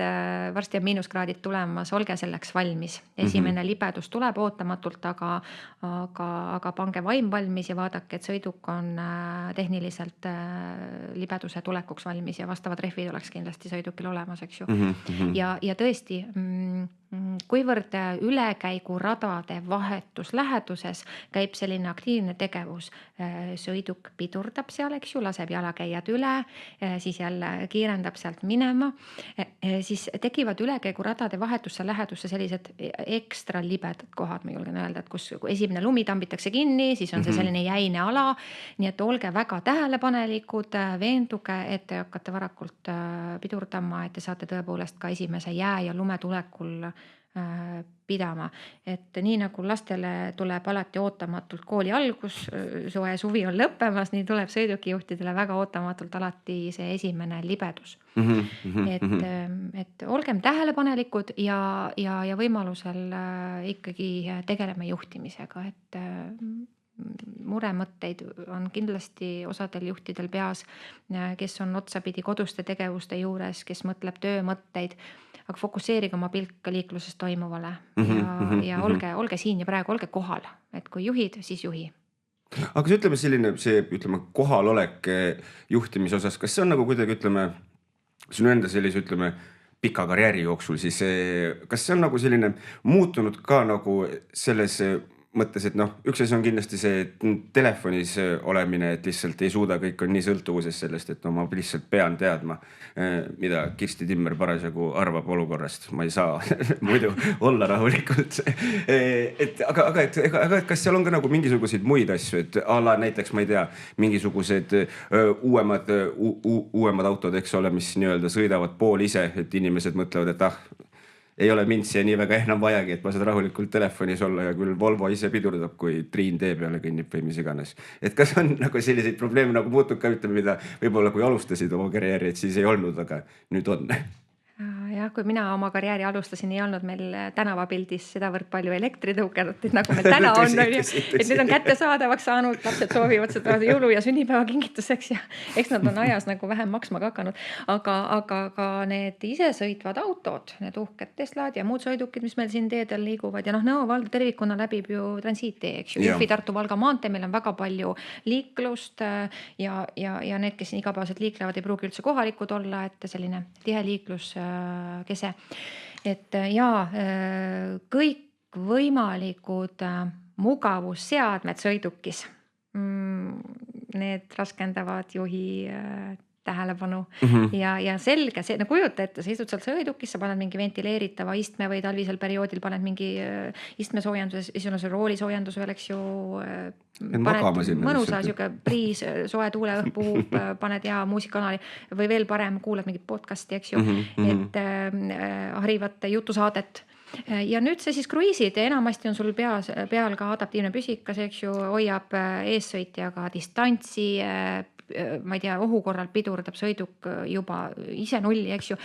varsti on miinuskraadid tulemas, olge selleks valmis. Esimene libedus tuleb ootamatult, aga pange vaim valmis ja vaadake, et sõiduk on tehniliselt libeduse tulekuks valmis ja vastavad rehvid oleks kindlasti sõidukil olemas, eks ju. Ja tõesti, kuivõrd ülekäiguradade vahetus läheduses käib selline aktiivne tegevus, sõiduk pidurdab seal, eks ju, laseb jalakäijad üle, siis jälle kiirendab sealt minema, siis tekivad ülekäiguradade vahetusse lähedusse sellised ekstra libedad kohad, ma julgen öelda, et kus esimene lumi tambitakse kinni, siis on see selline jäine ala, nii et olge väga tähelepanelikud, veenduge, et te hakkate varakult pidurdama, et te saate tõepoolest ka esimese jää ja lumetulekul pidama. Et nii nagu lastele tuleb alati ootamatult kooli algus, soe suvi on lõppemas, nii tuleb sõidukijuhtidele väga ootamatult alati see esimene libedus. Et olgem tähelepanelikud ja võimalusel ikkagi tegeleme juhtimisega, et muremõtteid on kindlasti osadel juhtidel peas, kes on otsapidi koduste tegevuste juures, kes mõtleb töömõtteid, aga fokusseerige oma pilk liikluses toimuvale ja olge siin ja praegu, olge kohal, et kui juhid, siis juhi. Aga kas ütleme kohalolek juhtimise osas, kas see on nagu kuidagi sinu enda sellise pika karjääri jooksul, siis kas see on nagu selline muutunud ka nagu selles mõttes, et noh, üks asi on kindlasti see telefonis olemine, et lihtsalt ei suuda, kõik on nii sõltuvuses sellest, et no ma lihtsalt pean teadma, mida Kirsti Timmer parasjagu arvab olukorrast. Ma ei saa muidu olla rahulikult. Aga kas seal on ka nagu mingisuguseid muid asju, et ala näiteks, ma ei tea, mingisugused uuemad autod, eks ole, mis nii-öelda sõidavad pool ise, et inimesed mõtlevad, et ei ole mind siia nii väga enam vajagi, et ma saad rahulikult telefonis olla ja küll Volvo ise pidurdab, kui Triin tee peale kõnnib või mis iganes. Et kas on nagu selliseid probleeme nagu muutub ka, ütleme, mida võib-olla kui alustasid oma karjääri, et siis ei olnud, aga nüüd on? Jah, kui mina oma karjääri alustasin, ei olnud meil tänavapildis sedavõrd palju elektritõukenud, et nagu meil täna on, et need on kättesaadavaks saanud, lapsed soovivad seda jõulu- ja sünnipäeva kingituseks ja eks nad on ajas nagu vähem maksma ka hakanud. Aga ka need isesõitvad autod, need uhked Teslad ja muud sõidukid, mis meil siin teedel liiguvad ja Nõo vald tervikuna läbib ju transiittee, eks ju. Jõhvi, Tartu, Valga maantee, meil on väga palju liiklust ja need, kes siin igapäevaselt liiklevad, ei pruugi üldse kohalikud olla, et selline tihe liiklus kese. Et kõik võimalikud mugavusseadmed sõidukis, need raskendavad juhi tähelepanu ja selge see, no kujuta ette, sa istud seal sõidukis, sa paned mingi ventileeritava istme või talvisel perioodil paned mingi istmesoojenduses, esimese roolisoojendus veel, eks ju, paned mõnusa siuke priis, soe tuuleõhk puhub, paned hea muusikakanali või veel parem, kuulad mingit podcasti, eks ju, et harivat jutusaadet. Ja nüüd sa siis kruiisid ja enamasti on sul peal ka adaptiivne püsikas, eks ju, hoiab eessõitjaga distantsi, ma ei tea, ohu korral pidurdab sõiduk juba ise nulli, eks ju.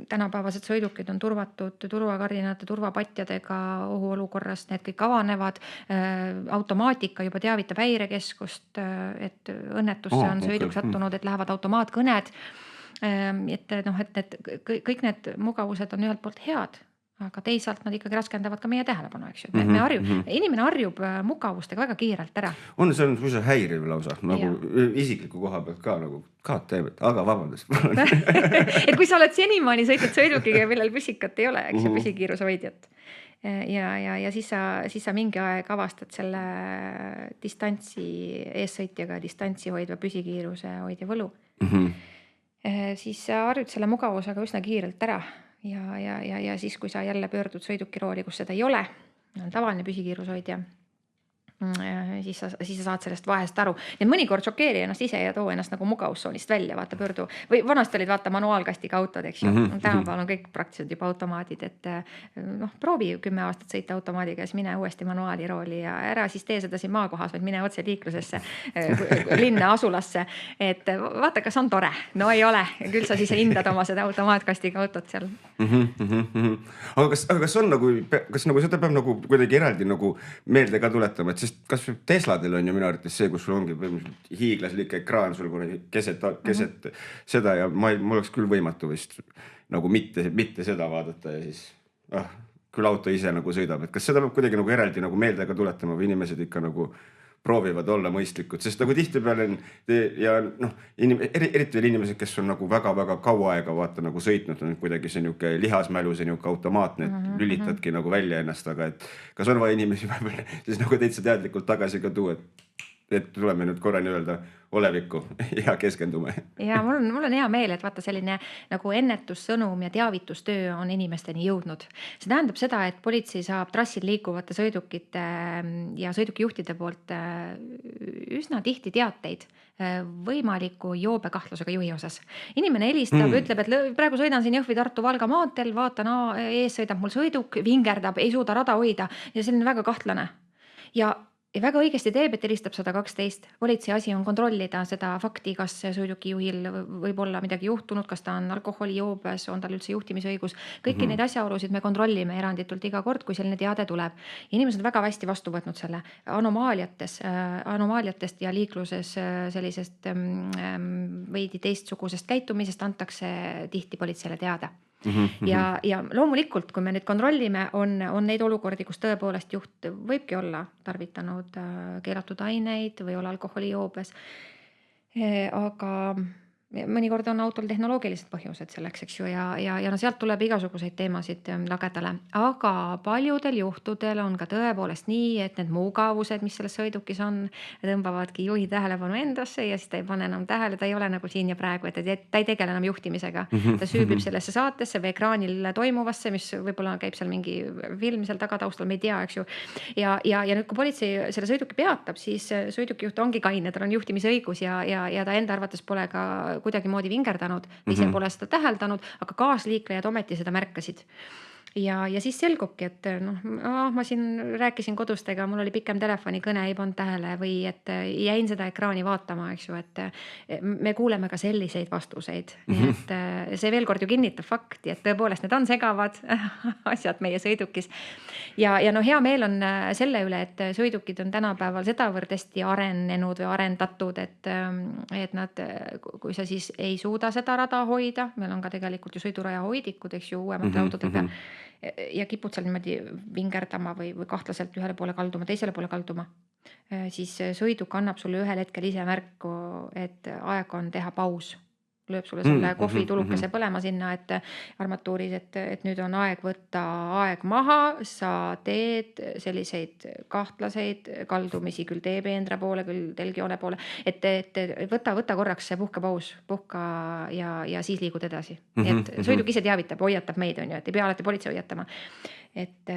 Tänapäevased sõidukid on turvatud turvakardinate, turvapatjadega ohuolukorrast, need kõik avanevad. Automaatika juba teavitab häirekeskust, et õnnetusse on sõiduk sattunud, et lähevad automaatkõned. Et kõik need mugavused on ühelt poolt head, aga teisalt nad ikkagi raskendavad ka meie tähelepanu, eks ju. Inimene harjub mugavustega väga kiirelt ära. See on suisa häiriv lausa, nagu isikliku koha pealt ka nagu teevad, aga vabandust. Et kui sa oled senimaani sõitnud sõidukiga, millel püsikat ei ole, eks ju, püsikiirushoidjat. Ja siis sa mingi aeg avastad selle distantsi eessõitjaga, distantsi hoidva püsikiiruse hoidja võlu. Siis sa harjud selle mugavusega üsna kiirelt ära. Ja siis, kui sa jälle pöördud sõidukirooli, kus seda ei ole, on tavaline püsikiirushoidja, siis sa saad sellest vahest aru. Nii mõnikord šokeeri ennast ise ja too ennast nagu mugavussoonist välja, vaata pöördu. Või vanasti olid vaata manuaalkastiga autod, eks ju. Tänapäeval on kõik praktiliselt juba automaadid, et proovi 10 aastat sõita automaadiga ja siis mine uuesti manuaali rooli ja ära siis tee seda siin maakohas, vaid mine otse liiklusesse, linna asulasse. Et vaata, kas on tore. No ei ole. Küll sa siis hindad oma seda automaatkastiga autot seal. Aga kas on nagu, seda peab nagu kuidagi eraldi nagu meelde ka tuletama, et kas Tesladel on ju minu arvates see, kus sul ongi hiiglaslik ekraan sul keset seda ja mul oleks küll võimatu vist nagu mitte seda vaadata ja siis küll auto ise nagu sõidab, et kas seda peab kuidagi nagu eraldi nagu meelde ka tuletama või inimesed ikka nagu proovivad olla mõistlikud, sest nagu tihtipeale ja eriti veel inimesed, kes on nagu väga-väga kaua aega vaata nagu sõitnud, on kuidagi see niuke lihasmälu, see niuke automaatne, et lülitadki nagu välja ennast, aga et kas on vaja inimesi siis nagu täitsa teadlikult tagasi ka tuua, et tuleme nüüd korra nii-öelda olevikku ja keskendume. Ja mul on hea meel, et vaata selline nagu ennetussõnum ja teavitustöö on inimesteni jõudnud. See tähendab seda, et politsei saab trassil liikuvate sõidukite ja sõidukijuhtide poolt üsna tihti teateid võimaliku joobekahtlusega juhi osas. Inimene helistab, ütleb, et praegu sõidan siin Jõhvi, Tartu, Valga maanteel, vaatan, ees sõidab mul sõiduk, vingerdab, ei suuda rada hoida ja selline väga kahtlane. Ja väga õigesti teeb, et helistab 112. Politsei asi on kontrollida seda fakti, kas sõiduki juhil võib olla midagi juhtunud, kas ta on alkoholijoobes, on tal üldse juhtimisõigus. Kõiki neid asjaolusid me kontrollime eranditult iga kord, kui selline teade tuleb. Inimesed on väga hästi vastu võtnud selle anomaaliatest ja liikluses sellisest veidi teistsugusest käitumisest antakse tihti politseile teada. Ja loomulikult, kui me nüüd kontrollime, on neid olukordi, kus tõepoolest juht võibki olla tarvitanud keelatud aineid või olla alkoholijoobes. Aga mõnikord on autol tehnoloogilised põhjused selleks, eks ju, ja no sealt tuleb igasuguseid teemasid lagedale, aga paljudel juhtudel on ka tõepoolest nii, et need mugavused, mis selles sõidukis on, tõmbavadki juhi tähelepanu endasse ja siis ta ei pane enam tähele, ta ei ole nagu siin ja praegu, et ta ei tegele enam juhtimisega. Ta süübib sellesse saatesse või ekraanil toimuvasse, mis võib-olla käib seal mingi film seal tagataustal, me ei tea, eks ju. Ja nüüd, kui politsei selle sõiduki peatab, siis sõidukijuht ongi kaine, tal on juhtimisõigus ja ta enda arvates pole ka kuidagimoodi vingerdanud, ise pole seda täheldanud, aga kaasliiklejad ometi seda märkasid. Ja siis selgubki, et ma siin rääkisin kodustega, mul oli pikem telefonikõne, ei pannud tähele või et jäin seda ekraani vaatama, eks ju, et me kuuleme ka selliseid vastuseid. Nii et see veel kord ju kinnitab fakti, et tõepoolest need on segavad asjad meie sõidukis. Ja hea meel on selle üle, et sõidukid on tänapäeval sedavõrd hästi arenenud või arendatud, et nad, kui sa siis ei suuda seda rada hoida, meil on ka tegelikult ju sõiduraja hoidikud, eks ju, uuematel autodel peal, ja kipud seal niimoodi vingerdama või kahtlaselt ühele poole kalduma, teisele poole kalduma, siis sõiduk annab sulle ühel hetkel ise märku, et aeg on teha paus. Lööb sulle selle kohvitulukese põlema sinna, et armatuuris, et nüüd on aeg võtta aeg maha, sa teed selliseid kahtlaseid kaldumisi küll teepeendra poole, küll telgjoone poole, et võta korraks see puhkepaus, puhka ja siis liigud edasi. Et sõiduk ise teavitab, hoiatab meid, on ju, et ei pea alati politsei hoiatama. Et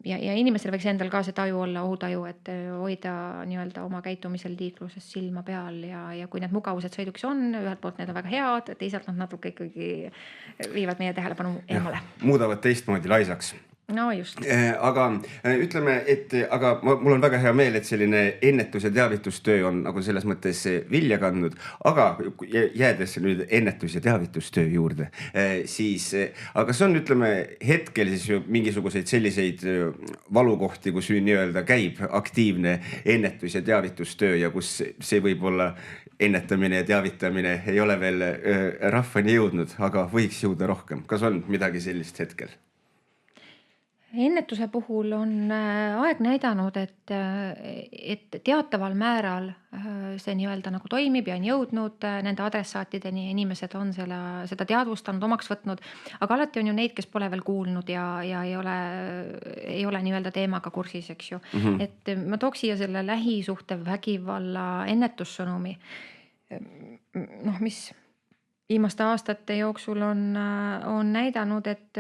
ja inimesel võiks endal ka see taju olla, ohutaju, et hoida nii-öelda oma käitumisel liikluses silma peal ja kui need mugavused sõidukis on, ühelt poolt need on väga head, teisalt nad natuke ikkagi viivad meie tähelepanu eemale. Muudavad teistmoodi laisaks. No just. Aga ütleme, aga mul on väga hea meel, et selline ennetus- ja teavitustöö on nagu selles mõttes vilja kandnud, aga jäädes nüüd ennetus- ja teavitustöö juurde, siis, aga see on, ütleme, hetkel siis ju mingisuguseid selliseid valukohti, kus nii-öelda käib aktiivne ennetus- ja teavitustöö ja kus see võib olla ennetamine ja teavitamine ei ole veel rahvani jõudnud, aga võiks jõuda rohkem. Kas on midagi sellist hetkel? Ennetuse puhul on aeg näidanud, et teataval määral see nii-öelda nagu toimib ja on jõudnud nende adressaatideni, inimesed on seda teadvustanud, omaks võtnud, aga alati on ju neid, kes pole veel kuulnud ja ei ole nii-öelda teemaga kursis, eks ju. Et ma tooks siia selle lähisuhte vägivalla ennetussõnumi, mis viimaste aastate jooksul on näidanud, et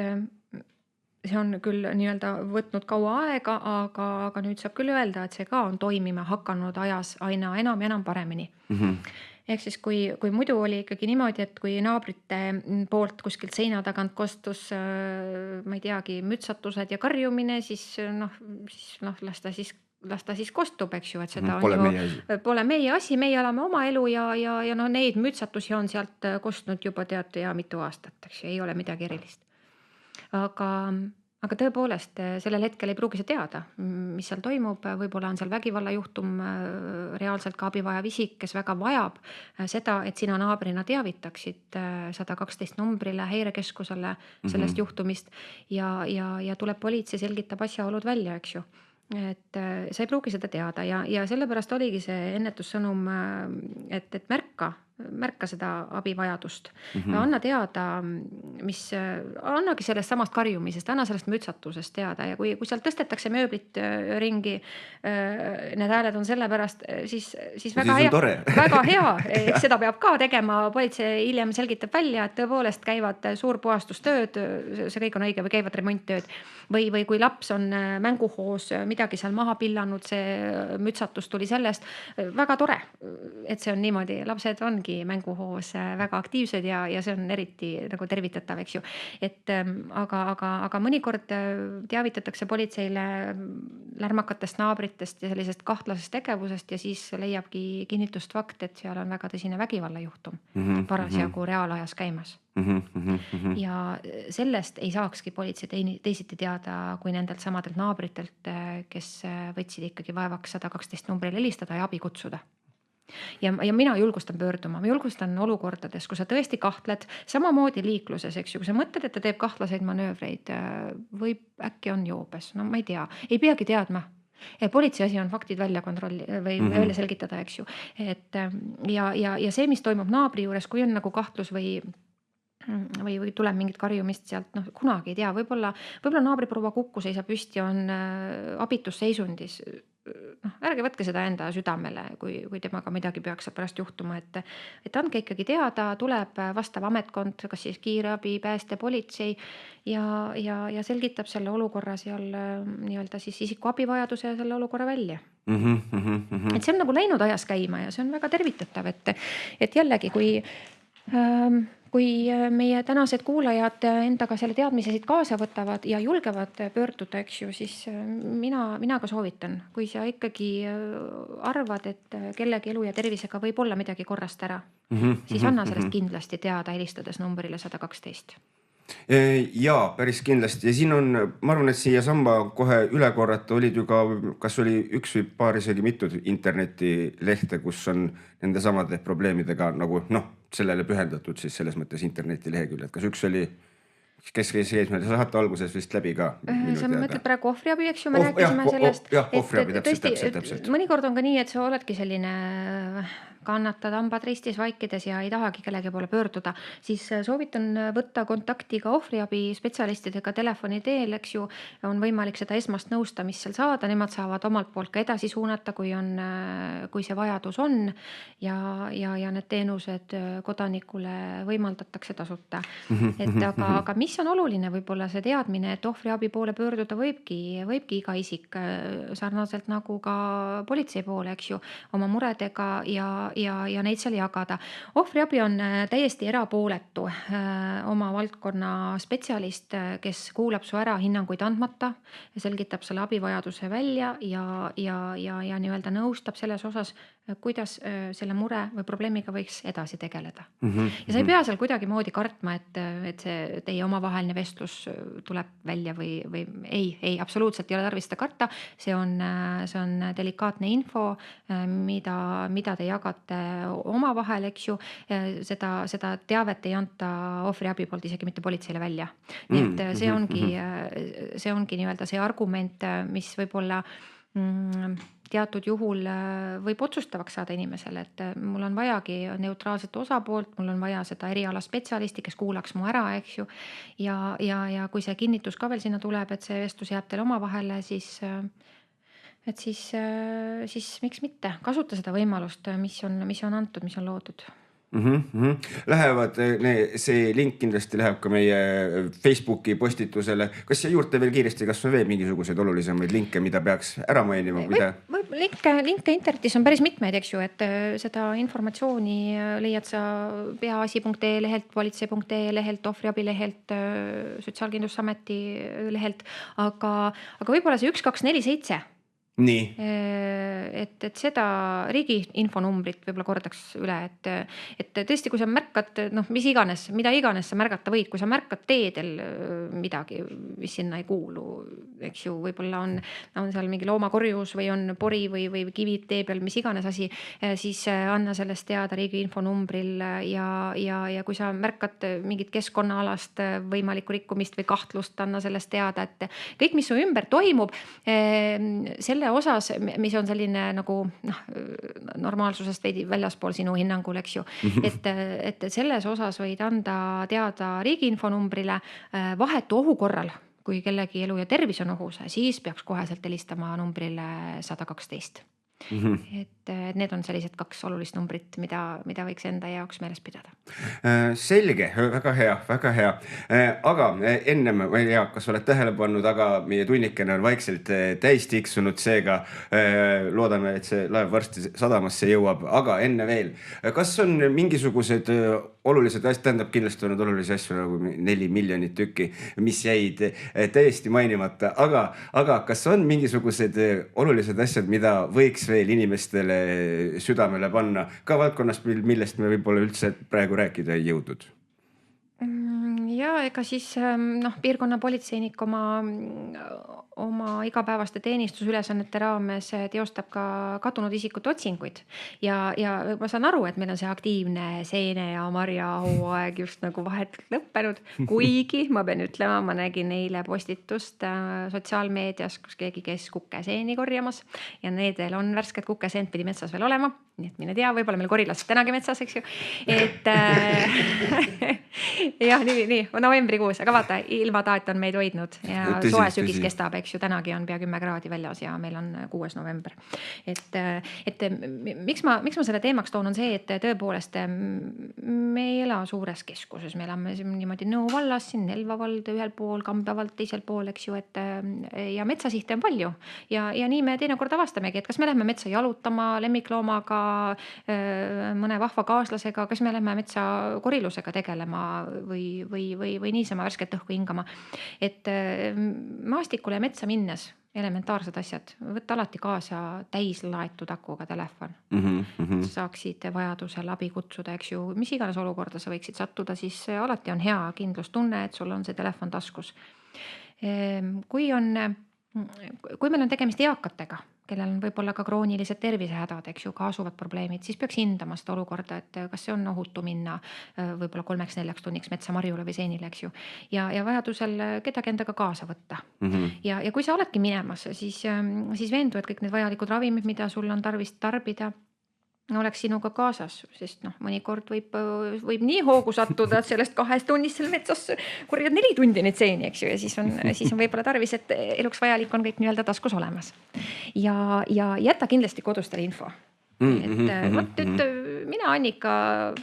see on küll nii-öelda võtnud kaua aega, aga nüüd saab küll öelda, et see ka on toimima hakanud ajas aina enam ja enam paremini. Ehk siis kui muidu oli ikkagi niimoodi, et kui naabrite poolt kuskilt seina tagant kostus, ma ei teagi, mütsatused ja karjumine, siis las ta siis kostub, eks ju, et seda pole meie asi, meie elame oma elu ja neid mütsatusi on sealt kostnud juba tead ja mitu aastat, eks ju, ei ole midagi erilist. Aga tõepoolest sellel hetkel ei pruugi see teada, mis seal toimub, võib-olla on seal vägivallajuhtum, reaalselt ka abivajav isik, kes väga vajab seda, et sina naabrina teavitaksid 112 numbrile, häirekeskusele sellest juhtumist ja tuleb politsei, selgitab asjaolud välja, eks ju. Et sa ei pruugi seda teada ja sellepärast oligi see ennetussõnum, et märka seda abivajadust. Anna teada, annagi sellest samast karjumisest, anna sellest mütsatusest teada ja kui seal tõstetakse mööblit ringi, need hääled on selle pärast, siis väga hea, seda peab ka tegema, politsei hiljem selgitab välja, et tõepoolest käivad suurpuhastustööd, see kõik on õige või käivad remonttööd või kui laps on mänguhoos midagi seal maha pillanud, see mütsatus tuli sellest, väga tore, et see on niimoodi, lapsed ongi mänguhoos väga aktiivsed ja see on eriti nagu tervitatav, eks ju. Aga mõnikord teavitatakse politseile lärmakatest naabritest ja sellisest kahtlasest tegevusest ja siis leiabki kinnitust fakt, et seal on väga tõsine vägivallajuhtum parasjagu reaalajas käimas. Ja sellest ei saakski politsei teisiti teada kui nendelt samadelt naabritelt, kes võtsid ikkagi vaevaks 112 numbril helistada ja abi kutsuda. Ja mina julgustan pöörduma, ma julgustan olukordades, kui sa tõesti kahtled, samamoodi liikluses, eks ju, kui sa mõtled, et ta teeb kahtlaseid manöövreid või äkki on joobes, no ma ei tea, ei peagi teadma, Politsei asi on faktid välja kontrolli või välja selgitada, eks ju. Et ja see, mis toimub naabri juures, kui on nagu kahtlus või tuleb mingit karjumist sealt, noh kunagi ei tea, võib-olla naabriproua kukkus, ei saa püsti, on abitus seisundis. Noh, ärge võtke seda enda südamele, kui temaga midagi peaks pärast juhtuma, et andke ikkagi teada, tuleb vastav ametkond, kas siis kiirabi, pääste, politsei ja selgitab selle olukorra seal nii-öelda siis isiku abivajaduse ja selle olukorra välja. Et see on nagu läinud ajas käima ja see on väga tervitatav, et jällegi, kui meie tänased kuulajad endaga selle teadmisesid kaasa võtavad ja julgevad pöörduda, eks ju, siis mina ka soovitan, kui sa ikkagi arvad, et kellegi elu ja tervisega võib olla midagi korrast ära, siis anna sellest kindlasti teada, helistades numbrile 112. Jaa, päris kindlasti. Ja siin on, ma arvan, et siia samba kohe üle korrata olid ju ka, kas oli üks või paar isegi mitu internetilehte, kus on nende samade probleemidega nagu sellele pühendatud siis selles mõttes internetileheküljed. Kas üks oli, kes käis meil saate alguses vist läbi ka? Sa mõtled praegu ohvriabi, eks ju, me rääkisime sellest. Jah, ohvriabi, täpselt. Mõnikord on ka nii, et sa oledki selline kannatad hambad ristis vaikides ja ei tahagi kellegi poole pöörduda, siis soovitan võtta kontakti ka ohvriabi spetsialistidega telefoni teel, eks ju, on võimalik seda esmast nõustamist seal saada, nemad saavad omalt poolt ka edasi suunata, kui see vajadus on ja need teenused kodanikule võimaldatakse tasuta. Aga mis on oluline, võib-olla see teadmine, et ohvriabi poole pöörduda võibki iga isik sarnaselt nagu ka politsei poole, eks ju, oma muredega ja neid seal jagada. Ohvriabi on täiesti erapooletu oma valdkonna spetsialist, kes kuulab su ära hinnanguid andmata ja selgitab selle abivajaduse välja ja nii-öelda nõustab selles osas, kuidas selle mure või probleemiga võiks edasi tegeleda. Ja sa ei pea seal kuidagi moodi kartma, et see teie omavaheline vestlus tuleb välja või ei, absoluutselt ei ole tarvis seda karta. See on delikaatne info, mida te jagate omavahel, eks ju, seda teavet ei anta ohvriabi poolt isegi mitte politseile välja. Nii et see ongi nii-öelda see argument, mis võib-olla teatud juhul võib otsustavaks saada inimesele, et mul on vajagi neutraalset osapoolt, mul on vaja seda eriala spetsialisti, kes kuulaks mu ära, eks ju. Ja kui see kinnitus ka veel sinna tuleb, et see vestlus jääb teil omavahele, siis miks mitte kasuta seda võimalust, mis on antud, mis on loodud. Lähevad, see link kindlasti läheb ka meie Facebooki postitusele. Kas siia juurde veel kiiresti, kas on veel mingisuguseid olulisemaid linke, mida peaks ära mainima? Linke internetis on päris mitmeid, eks ju, et seda informatsiooni leiad sa peaasi.ee lehelt, politsei.ee lehelt, ohvriabi lehelt, Sotsiaalkindlustusameti lehelt, aga võib-olla see 1247. Nii. Et seda riigi infonumbrit võib-olla kordaks üle, et tõesti, kui sa märkad, mida iganes sa märgata võid, kui sa märkad teedel midagi, mis sinna ei kuulu, eks ju, võib-olla on seal mingi loomakorjus või on pori või kivid tee peal, mis iganes asi, siis anna sellest teada riigi infonumbril ja kui sa märkad mingit keskkonnaalast võimalikku rikkumist või kahtlust, anna sellest teada, et kõik, mis su ümber toimub, selle osas, mis on selline nagu normaalsusest veidi väljaspool sinu hinnangul, eks ju, et selles osas võid anda teada riigi infonumbrile vahetu ohu korral, kui kellegi elu ja tervis on ohus, siis peaks koheselt helistama numbrile 112. Et need on sellised 2 olulist numbrit, mida võiks enda jaoks meeles pidada. Selge, väga hea. Aga ennem, ma ei tea, kas oled tähele pannud, aga meie tunnikene on vaikselt täis tiksunud, seega loodame, et see laev varsti sadamasse jõuab, aga enne veel. Kas on mingisugused olulised asjad, tähendab kindlasti on olulisi asju nagu 4 miljonit tükki, mis jäid täiesti mainimata, aga kas on mingisugused olulised asjad, mida võiks veel inimestele südamele panna ka valdkonnast, millest me võib-olla üldse praegu rääkida ei jõudnud? Ja ja ega siis piirkonna politseinik oma igapäevaste teenistusülesannete raames teostab ka kadunud isikute otsinguid ja ma saan aru, et meil on see aktiivne seene ja marjahooaeg just nagu vahetult lõppenud, kuigi ma pean ütlema, ma nägin eile postitust sotsiaalmeedias, kus keegi käis kukeseeni korjamas ja needel on värsked kukeseent pidi metsas veel olema, nii et mine tea, võib-olla meil korilased tänagi metsas, eks ju, et jah, nii, novembrikuus, aga vaata, ilmataat on meid hoidnud ja soe sügis kestab, eks ju, tänagi on pea 10 kraadi väljas ja meil on 6. november. Et miks ma selle teemaks toon on see, et tõepoolest me ei ela suures keskuses, me elame niimoodi Nõo vallas, siin Nelva vald ühel pool, Kambja vald teisel pool, eks ju, et ja metsasihte on palju ja nii me teinekord avastamegi, et kas me lähme metsa jalutama lemmikloomaga, mõne vahva kaaslasega, kas me lähme metsa korilusega tegelema või niisama värsket õhku hingama. Et maastikule ja metsa minnes elementaarsed asjad, võtta alati kaasa täis laetud akuga telefon. Saaksid vajadusel abi kutsuda, eks ju, mis iganes olukorda sa võiksid sattuda, siis alati on hea kindlustunne, et sul on see telefon taskus. Kui meil on tegemist eakatega, kellel on võib-olla ka kroonilised tervisehädad, eks ju, kaasuvad probleemid, siis peaks hindama seda olukorda, et kas see on ohutu minna võib-olla 3-4 tunniks metsa marjule või seenile, eks ju. Ja vajadusel kedagi endaga kaasa võtta. Ja kui sa oledki minemas, siis veendu, et kõik need vajalikud ravimid, mida sul on tarvis tarbida, oleks sinuga kaasas, sest mõnikord võib nii hoogu sattuda, et sellest 2 tunnist seal metsas korjad 4 tundi neid seeni, eks ju, ja siis on võib-olla tarvis, et eluks vajalik on kõik nii-öelda taskus olemas. Ja jäta kindlasti kodustele info. Mina, Annika,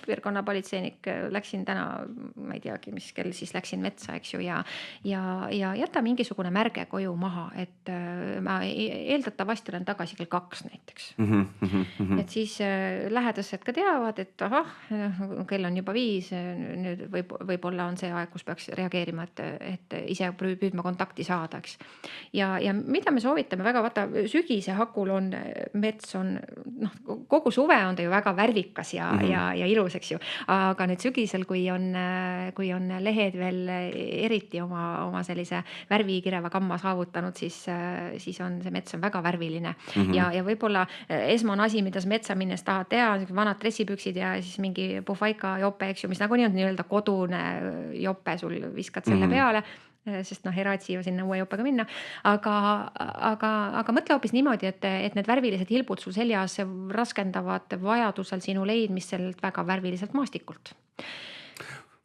piirkonna politseinik, läksin täna, ma ei teagi, mis kell siis läksin metsa, eks ju, ja jäta mingisugune märge koju maha, et ma eeldatavasti olen tagasi kell 2 näiteks. Et siis lähedased ka teavad, et kell on juba 5, nüüd võib-olla on see aeg, kus peaks reageerima, et ise püüdma kontakti saada, eks. Ja mida me soovitame väga, vaata, sügise hakul on mets on, kogu suve on ta ju väga värvikas ja ilus, eks ju. Aga nüüd sügisel, kui on lehed veel eriti oma sellise värvikireva kamma saavutanud, siis on see mets on väga värviline. Ja võib-olla esmane asi, mida sa metsa minnes tahad teha, vanad dressipüksid ja siis mingi puhvaika jope, eks ju, mis nagunii on nii-öelda kodune jope, sul viskad selle peale, sest Heratsi ju sinna uue joppega minna, aga mõtle hoopis niimoodi, et need värvilised hilbud sul seljas raskendavad vajadusel sinu leidmist sellelt väga värviliselt maastikult.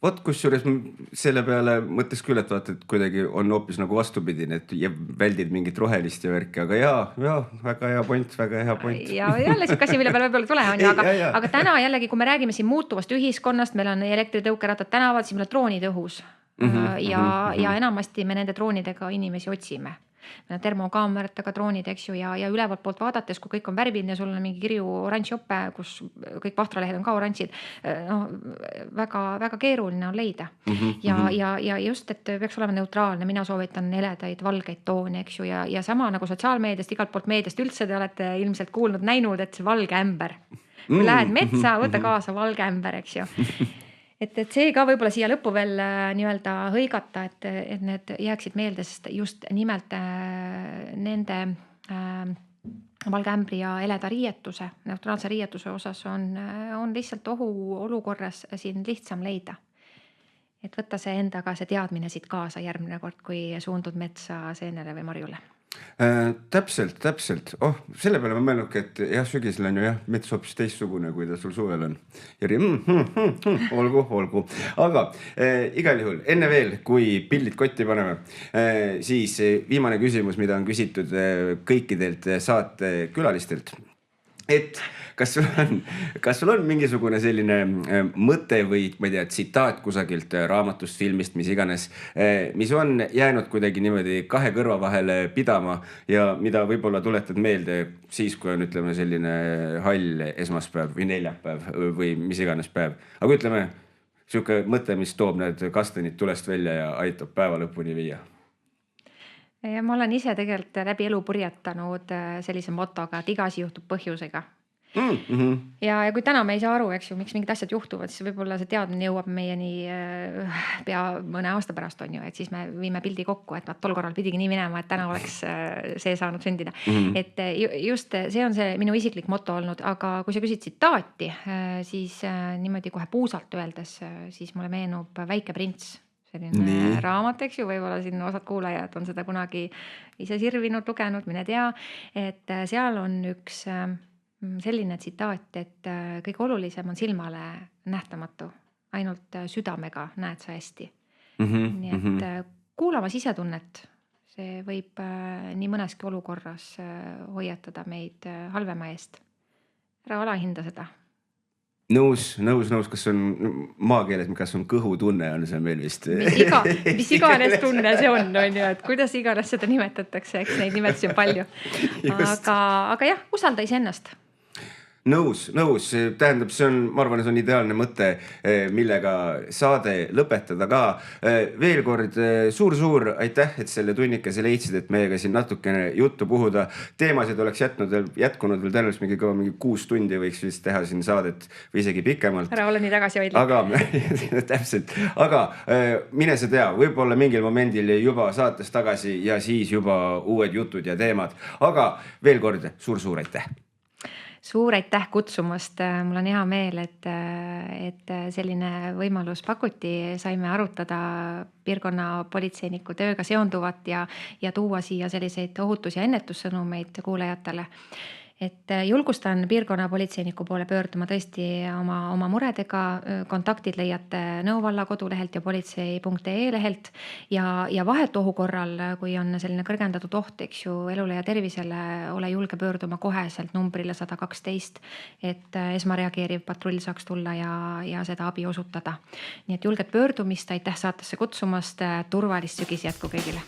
Vot kusjuures selle peale mõttes küll, et vaata, et kuidagi on hoopis nagu vastupidine, et väldid mingit rohelist ja värki, aga jaa, väga hea point. Ja jälle see kasi, mille peale võib-olla tule on, aga täna jällegi, kui me räägime siin muutuvast ühiskonnast, meil on elektritõukerattad tänavad, siis meil on droonid õhus. Ja enamasti me nende droonidega inimesi otsime. Meil on termokaameratega droonid, eks ju, ja ülevalt poolt vaadates, kui kõik on värviline ja sul on mingi kirju oranž jope, kus kõik vahtralehed on ka oranžid, väga keeruline on leida. Ja just, et peaks olema neutraalne, mina soovitan heledaid valgeid toone, eks ju, ja sama nagu sotsiaalmeediast, igalt poolt meediast üldse te olete ilmselt kuulnud, näinud, et see valge ämber. Kui lähed metsa, võta kaasa valge ämber, eks ju. Et see ka võib-olla siia lõppu veel nii-öelda hõigata, et need jääksid meelde, sest just nimelt nende valge ämbri ja heleda riietuse, neutraalse riietuse osas on lihtsalt ohu olukorras siin lihtsam leida. Et võtta see endaga see teadmine siit kaasa järgmine kord, kui suundud metsa seenele või marjule. Täpselt. Selle peale ma mõelnuki, et jah, sügisel on ju mets hoopis teistsugune, kui ta sul suvel on. Jüri, olgu. Aga igal juhul, enne veel, kui pildid kotti paneme, siis viimane küsimus, mida on küsitud kõikidelt saate külalistelt. Et kas sul on mingisugune selline mõte või ma ei tea, tsitaat kusagilt raamatust, filmist, mis iganes, mis on jäänud kuidagi niimoodi 2 kõrva vahele pidama ja mida võib-olla tuletad meelde siis, kui on ütleme selline hall esmaspäev või neljapäev või mis iganes päev. Aga ütleme, siuke mõte, mis toob need kastanid tulest välja ja aitab päeva lõpuni viia. Ja ma olen ise tegelikult läbi elu purjetanud sellise motoga, et iga asi juhtub põhjusega. ja kui täna me ei saa aru, eks ju, miks mingid asjad juhtuvad, siis võib-olla see teadmine jõuab meieni pea mõne aasta pärast on ju, et siis me viime pildi kokku, et tol korral pidigi nii minema, et täna oleks see saanud sündida. Et just see on see minu isiklik moto olnud, aga kui sa küsid tsitaati, siis niimoodi kohe puusalt öeldes, siis mulle meenub Väike prints. Selline raamat, eks ju, võib-olla siin osad kuulajad on seda kunagi ise sirvinud, lugenud, mine tea, et seal on üks selline tsitaat, et kõige olulisem on silmale nähtamatu, ainult südamega näed sa hästi. Nii et kuulama sisetunnet, see võib nii mõneski olukorras hoiatada meid halvema eest. Ära alahinda seda. Nõus, kas on maakeeles, kas on kõhutunne, on see meil vist. Mis iganes tunne see on ju, et kuidas iganes seda nimetatakse, eks neid nimetusi on palju. Aga jah, usalda iseennast. Nõus, tähendab, see on, ma arvan, see on ideaalne mõte, millega saade lõpetada ka. Veel kord suur aitäh, et selle tunnikese leidsid, et meiega siin natukene juttu puhuda. Teemasid oleks jätkunud veel tõenäoliselt mingi 6 tundi võiks vist teha siin saadet või isegi pikemalt. Ära ole nii tagasihoidlik. Aga, täpselt, aga mine sa tea, võib-olla mingil momendil juba saates tagasi ja siis juba uued jutud ja teemad. Aga veel kord suur aitäh. Suur aitäh kutsumast. Mul on hea meel, et selline võimalus pakuti. Saime arutada piirkonna politseiniku tööga seonduvat ja tuua siia selliseid ohutus- ja ennetussõnumeid kuulajatele. Et julgustan piirkonna politseiniku poole pöörduma tõesti oma muredega. Kontaktid leiate Nõo valla kodulehelt ja politsei.ee lehelt ja vahetu ohu korral, kui on selline kõrgendatud oht, eks ju, elule ja tervisele, ole julge pöörduma koheselt numbrile 112, et esmareageeriv patrull saaks tulla ja seda abi osutada. Nii et julget pöördumist, aitäh saatesse kutsumast, turvalist sügisjätku kõigile.